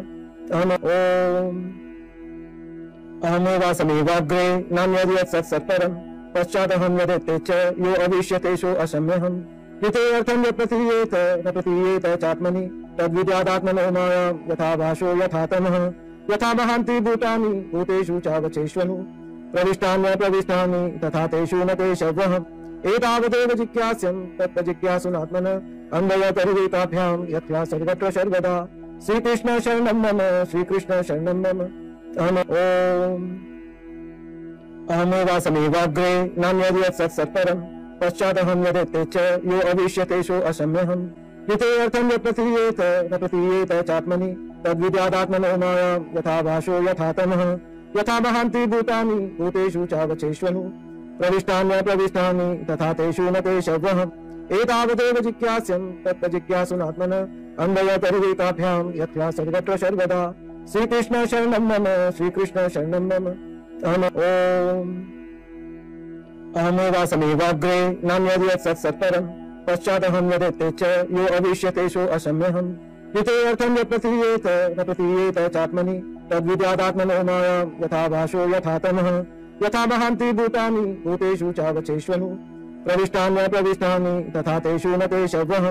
अहमेवासमेवाग्रे नान्यद्यत् सत्सत्परं पश्चादहं यदेते च यो अविष्यतेषु असम्यहम् हितेऽर्थं यत् प्रतीयेत न प्रतीयेत चात्मनि तद्विद्यादात्मनो मायां यथा भाषो यथा तमः यथा महान्ति भूतानि भूतेषु चावचेष्वनु प्रविष्टान्य प्रविष्टानि तथा तेषु न ते शवः एतावदेव जिज्ञास्यं तत्त्वजिज्ञासुनात्मनः अन्वयतरुवीताभ्यां यथा सर्वत्र सर्वदा श्रीकृष्ण शरणं मम श्रीकृष्ण शरणं मम अहमेवासमेवाग्रे नान्यद् सत्सत्परं पश्चादहं यदेते च यो अविष्यतेषु असम्यहम् हितेऽर्थं यत् प्रतीयेत न प्रतीयेत चात्मनि तद्विद्यादात्मनो मायां यथा भाषो यथा तमः यथा वहान्ति भूतानि भूतेषु चावचेष्वनु प्रविष्टान्यप्रविष्टानि तथा तेषु न तेषवः एतावदेव जिज्ञास्यं तत्त्वजिज्ञासुनात्मनः अन्वयतरुवीताभ्यां यथा सर्वत्र सर्वदा श्रीकृष्ण शरणं मम श्रीकृष्ण शरणं मम अहमेवासमेवाग्रे नान्यद् सत्सत्परं पश्चादहं यदेते च यो अविष्यतेषु असम्यहम् हितेऽर्थं यत् प्रतीयेत न प्रतीयेत चात्मनि तद्विद्यादात्मनो मायां यथा भाषो यथा तमः यथा वहान्ति भूतानि भूतेषु चावचेष्वनु प्रविष्टान्यप्रविष्टानि तथा तेषु न तेषवः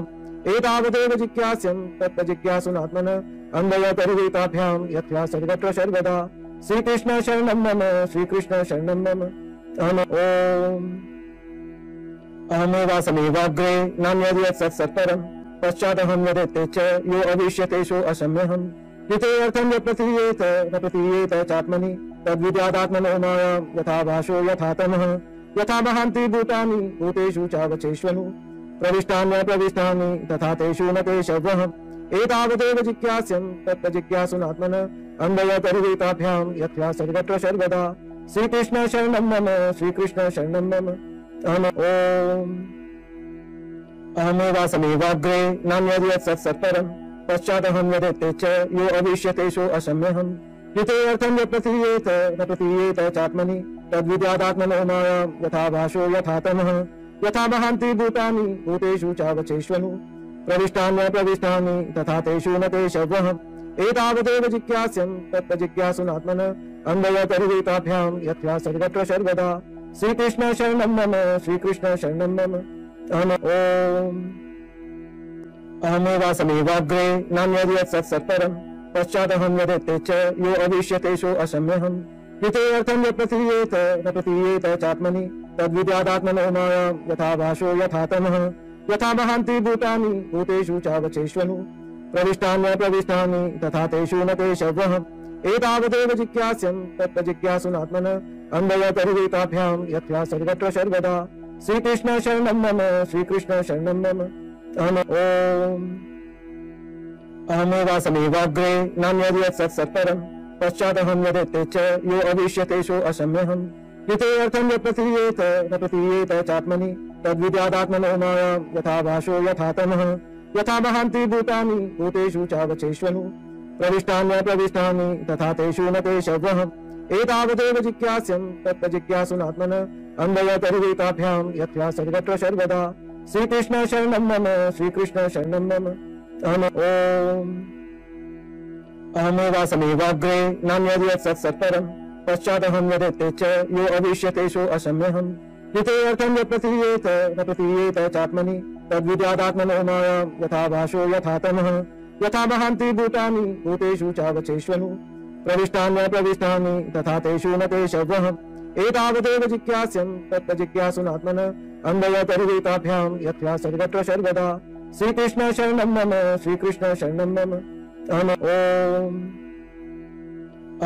एतावदेव जिज्ञास्यं तत्त्वजिज्ञासुनात्मनः अन्वयतरुवीताभ्यां यथा सर्वत्र सर्वदा श्रीकृष्ण शरणं मम श्रीकृष्ण शरणं मम अहमेवासमेवाग्रे नान्यद् सत्सत्परं पश्चादहं यदेते च यो अविष्यतेषु असम्यहम् हितेऽर्थं यत् प्रतीयेत न प्रतीयेत चात्मनि तद्विद्यादात्मनो मायां यथा भाषो यथा तमः यथा वहान्ति भूतानि भूतेषु चावचेष्वनु प्रविष्टान्यप्रविष्टानि तथा तेषु न तेषवः एतावदेव जिज्ञास्यं तत्त्वजिज्ञासुनात्मनः अन्वयतरुवीताभ्यां यथा सर्वत्र सर्वदा श्रीकृष्ण शरणं मम श्रीकृष्ण शरणं मम अहमेवासमेवाग्रे नान्यद् सत्सत्परं पश्चादहं यदेते च यो अविष्यतेषु असम्यहम् हितेऽर्थं यत् प्रतीयेत न प्रतीयेत चात्मनि तद्विद्यादात्मनो मायां यथा भाषो यथा तमः यथा वहान्ति भूतानि भूतेषु चावचेष्वनु प्रविष्टान्यप्रविष्टानि तथा तेषु न तेषवः एतावदेव जिज्ञास्यं तत्त्वजिज्ञासुनात्मनः अन्वयतरुवीताभ्यां यथा सर्वत्र सर्वदा श्रीकृष्ण शरणं मम श्रीकृष्ण शरणं मम अहमेवासमेवाग्रे नान्यद् सत्सत्परं पश्चादहं यदेते च यो अविष्यतेषु असम्यहम् हितेऽर्थं यत् प्रतीयेत न प्रतीयेत चात्मनि तद्विद्यादात्मनो मायां यथा भाषो यथा तमः यथा वहान्ति भूतानि भूतेषु चावचेष्वनु प्रविष्टान्यप्रविष्टानि तथा तेषु न तेषवः एतावदेव जिज्ञास्यं तत्त्वजिज्ञासुनात्मनः अन्वयतरुवीताभ्यां यथा सर्वत्र सर्वदा श्रीकृष्ण शरणं मम श्रीकृष्ण शरणं मम अहमेवासमेवाग्रे नान्यद् सत्सत्परं पश्चादहं यदेते च यो अविष्यतेषु असम्यहम् हितेऽर्थं यत् प्रतीयेत न प्रतीयेत चात्मनि तद्विद्यादात्मनो मायां यथा भाषो यथा तमः यथा वहान्ति भूतानि भूतेषु चावचेष्वनु प्रविष्टान्यप्रविष्टानि तथा तेषु न तेषवः एतावदेव जिज्ञास्यं तत्त्वजिज्ञासुनात्मनः अन्वयतरुवीताभ्यां यथा सर्वत्र सर्वदा श्रीकृष्ण शरणं मम श्रीकृष्ण शरणं मम अहमेवासमेवाग्रे नान्यद् सत्सत्परं पश्चादहं यदेते च यो अविष्यतेषु असम्यहम् हितेऽर्थं यत् प्रतीयेत न प्रतीयेत चात्मनि तद्विद्यादात्मनो मायां यथा भाषो यथा तमः यथा वहान्ति भूतानि भूतेषु चावचेष्वनु प्रविष्टान्यप्रविष्टानि तथा तेषु न तेषवः एतावदेव जिज्ञास्यं तत्त्वजिज्ञासुनात्मनः अन्वयतरुवीताभ्यां यथा सर्वत्र सर्वदा श्रीकृष्ण शरणं मम श्रीकृष्ण शरणं मम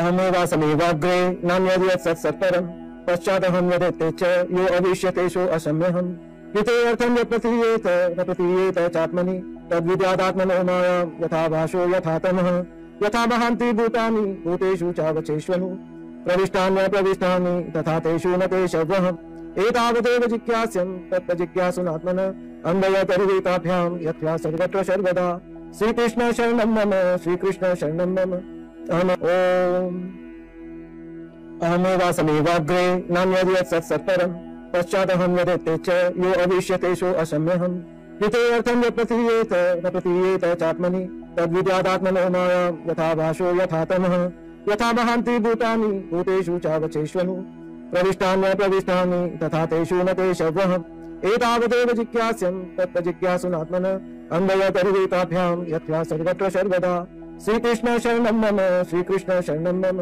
अहमेवासमेवाग्रे नान्यद् सत्सत्परं पश्चादहं यदेते च यो अविष्यतेषु असम्यहम् हितेऽर्थं यत् प्रतीयेत न प्रतीयेत चात्मनि तद्विद्यादात्मनो मायां यथा भाषो यथा तमः यथा वहान्ति भूतानि भूतेषु चावचेष्वनु प्रविष्टान्यप्रविष्टानि तथा तेषु न तेषवः एतावदेव जिज्ञास्यं तत्त्वजिज्ञासुनात्मनः अन्वयतरुवीताभ्यां यथा सर्वत्र सर्वदा श्रीकृष्ण शरणं मम श्रीकृष्ण शरणं मम अहमेवासमेवाग्रे नान्यद् सत्सत्परं पश्चादहं यदेते च यो अविष्यतेषु असम्यहम् हितेऽर्थं यत् प्रतीयेत न प्रतीयेत चात्मनि तद्विद्यादात्मनो मायां यथा भाषो यथा तमः यथा वहान्ति भूतानि भूतेषु चावचेष्वनु प्रविष्टान्यप्रविष्टानि तथा तेषु न तेषवः एतावदेव जिज्ञास्यं तत्त्वजिज्ञासुनात्मनः अन्वयतरुवीताभ्यां यथा सर्वत्र सर्वदा श्रीकृष्ण शरणं मम श्रीकृष्ण शरणं मम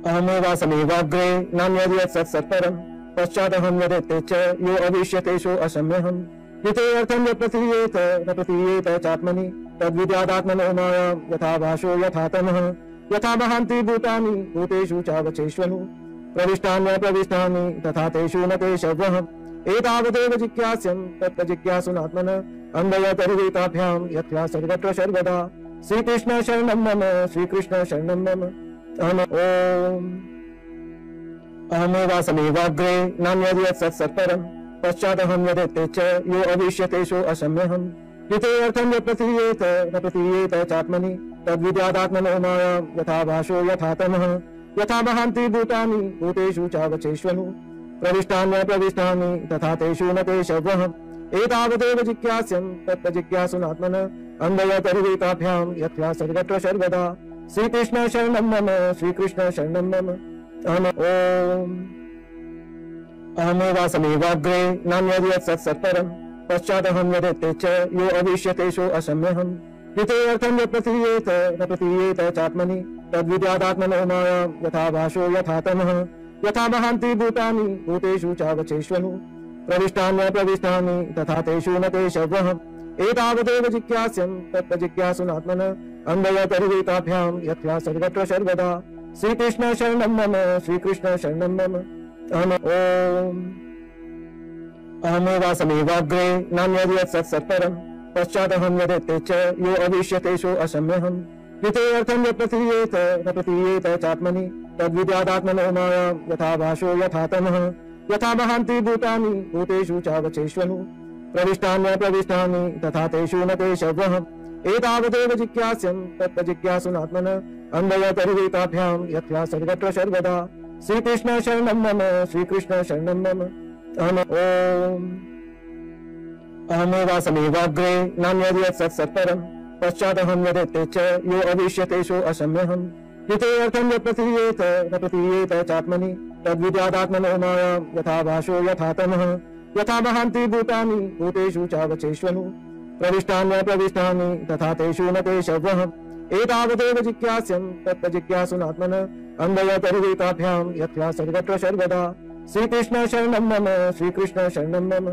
अहमेवासमेवाग्रे नान्यद् यत्सत्सत्परम् पश्चादहं यदेते च यो अविष्यतेषु असम्यहम् यते अर्थं यत् प्रतीयेत न प्रतीयेत चात्मनि तद्विद्यादात्मनो मायां यथा भाषो यथा तमः यथा महान्ति भूतानि भूतेषु चावचेष्वनु प्रविष्टान्यप्रविष्टानि तथा तेषु न ते शवः एतावदेव जिज्ञास्यं तत्र जिज्ञासुनात्मन अन्वयतरुवेताभ्यां यथा सर्वत्र सर्वदा श्रीकृष्ण शरणं मम श्रीकृष्ण शरणं मम अहमेवासमेवाग्रे नान्यद् यत्सत्सत्परम् पश्चादहं यदेते च यो अविष्यतेषु असम्यहम् यते अर्थं यत् प्रतीयेत न प्रतीयेत चात्मनि तद्विद्यादात्मनो मायां यथा भाषो यथा तमः यथा महान्ति भूतानि भूतेषु चावचेष्वनु प्रविष्टान्यप्रविष्टानि तथा तेषु न ते शवः एतावदेव जिज्ञास्यं तत्र जिज्ञासुनात्मन अन्वयतरुवेताभ्यां यथा सर्वत्र सर्वदा श्रीकृष्ण शरणं मम श्रीकृष्ण शरणं मम अहमेवासमेवाग्रे नान्यद् यत्सत्सत्परम् पश्चादहं यदेते च यो अविष्यतेषु असम्यहम् यते अर्थं यत् प्रतीयेत न प्रतीयेत चात्मनि तद्विद्यादात्मनो मायां यथा भाषो यथा तमः यथा महान्ति भूतानि भूतेषु चावचेष्वनु प्रविष्टान्यप्रविष्टानि तथा तेषु न ते शवः एतावदेव जिज्ञास्यं तत्र जिज्ञासुनात्मन अन्वयतरुवेताभ्यां यथा सर्वत्र सर्वदा श्रीकृष्ण शरणं मम श्रीकृष्ण शरणं मम अहमेवासमेवाग्रे नान्यद् यत्सत्सत्परम् पश्चादहं यदेते च यो अविष्यतेषु असम्यहम् यते अर्थं यत् प्रतीयेत न प्रतीयेत चात्मनि तद्विद्यादात्मनो मायां यथा भाषो यथा तमः यथा महान्ति भूतानि भूतेषु चावचेष्वनु प्रविष्टान्यप्रविष्टानि तथा तेषु न ते शवः एतावदेव जिज्ञास्यं तत्र जिज्ञासुनात्मन अन्वयतरुवेताभ्यां यथा सर्वत्र सर्वदा श्रीकृष्ण शरणं मम श्रीकृष्ण शरणं मम अहमेवासमेवाग्रे नान्यद् यत्सत्सत्परम् पश्चादहं यदेते च यो अविष्यतेषु असम्यहम् यते अर्थं यत् प्रतीयेत न प्रतीयेत चात्मनि तद्विद्यादात्मनो मायां यथा भाषो यथा तमः यथा महान्ति भूतानि भूतेषु चावचेष्वनु प्रविष्टान्यप्रविष्टानि तथा तेषु न ते शवः एतावदेव जिज्ञास्यं तत्र जिज्ञासुनात्मन अन्वयतरुवेताभ्यां यथा सर्वत्र सर्वदा श्रीकृष्ण शरणं मम श्रीकृष्ण शरणं मम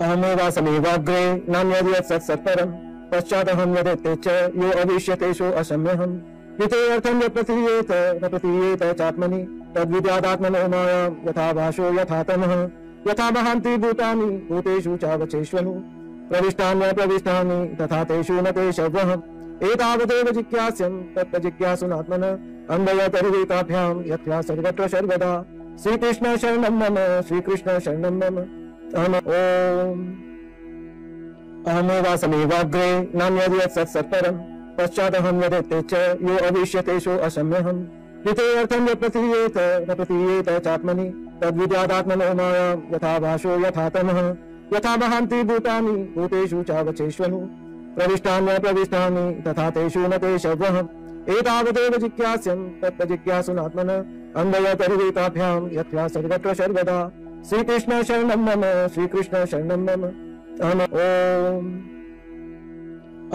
अहमेवासमेवाग्रे नान्यद् यत्सत्सत्परम् पश्चादहं यदेते च यो अविष्यतेषु असम्यहम् यते अर्थं यत् प्रतीयेत न प्रतीयेत चात्मनि तद्विद्यादात्मनो मायां यथा भाषो यथा तमः यथा महान्ति भूतानि भूतेषु चावचेष्वनु प्रविष्टान्यप्रविष्टानि तथा तेषु न ते शवः एतावदेव जिज्ञास्यं तत्र जिज्ञासुनात्मन अन्वयतरुवेताभ्यां यथा सर्वत्र सर्वदा श्रीकृष्ण शरणं मम श्रीकृष्ण शरणं मम अहमेवासमेवाग्रे नान्यद् यत्सत्सत्परम् पश्चादहं यदेते च यो अविष्यतेषु असम्यहम् यते अर्थं यत् प्रतीयेत न प्रतीयेत चात्मनि तद्विद्यादात्मनो मायां यथा भाषो यथा तमः यथा महान्ति भूतानि भूतेषु चावचेष्वनु प्रविष्टान्यप्रविष्टानि तथा तेषु न ते शवः एतावदेव जिज्ञास्यं तत्र जिज्ञासुनात्मन अन्वयतरुवेताभ्यां यथा सर्वत्र सर्वदा श्रीकृष्ण शरणं मम श्रीकृष्ण शरणं मम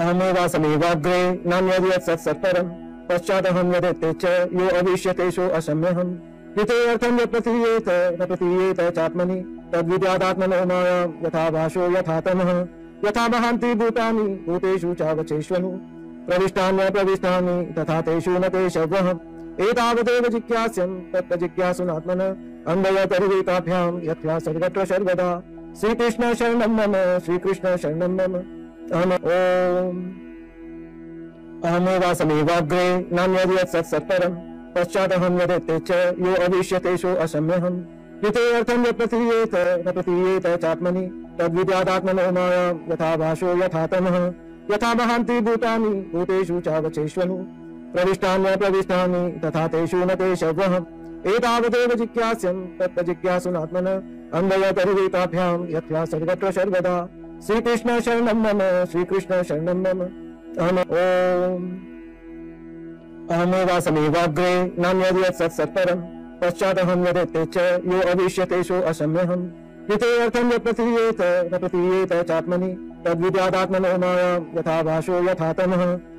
अहमेवासमेवाग्रे नान्यद् यत्सत्सत्परम् पश्चादहं यदेते च यो अविष्यतेषु असम्यहम् यते अर्थं यत् प्रतीयेत न प्रतीयेत चात्मनि तद्विद्यादात्मनो मायां यथा भाषो यथा तमः यथा महान्ति भूतानि भूतेषु चावचेष्वनु प्रविष्टान्यप्रविष्टानि तथा तेषु न ते शवः एतावदेव जिज्ञास्यं तत्र जिज्ञासुनात्मन अन्वयतरुवेताभ्यां यथा सर्वत्र सर्वदा श्रीकृष्ण शरणं मम श्रीकृष्ण शरणं मम अहमेवासमेवाग्रे नान्यद् यत्सत्सत्परम् पश्चादहं यदेते च यो अविष्यतेषु असम्यहम् यते अर्थं यत् प्रतीयेत न प्रतीयेत चात्मनि तद्विद्यादात्मनो मायां यथा भाषो यथा तमः यथा महान्ति भूतानि भूतेषु चावचेष्वनु प्रविष्टान्यप्रविष्टानि तथा तेषु न ते शवः एतावदेव जिज्ञास्यं तत्र जिज्ञासुनात्मन अन्वयतरुवेताभ्यां यथा सर्वत्र सर्वदा श्रीकृष्ण शरणं मम श्रीकृष्ण शरणं मम अहमेवासमेवाग्रे नान्यद् यत्सत्सत्परम् पश्चादहं यदेते च यो अविष्यतेषु असम्यहम् यते अर्थं यत् प्रतीयेत न प्रतीयेत चात्मनि तद्विद्यादात्मनो मायां यथा भाषो यथा तमः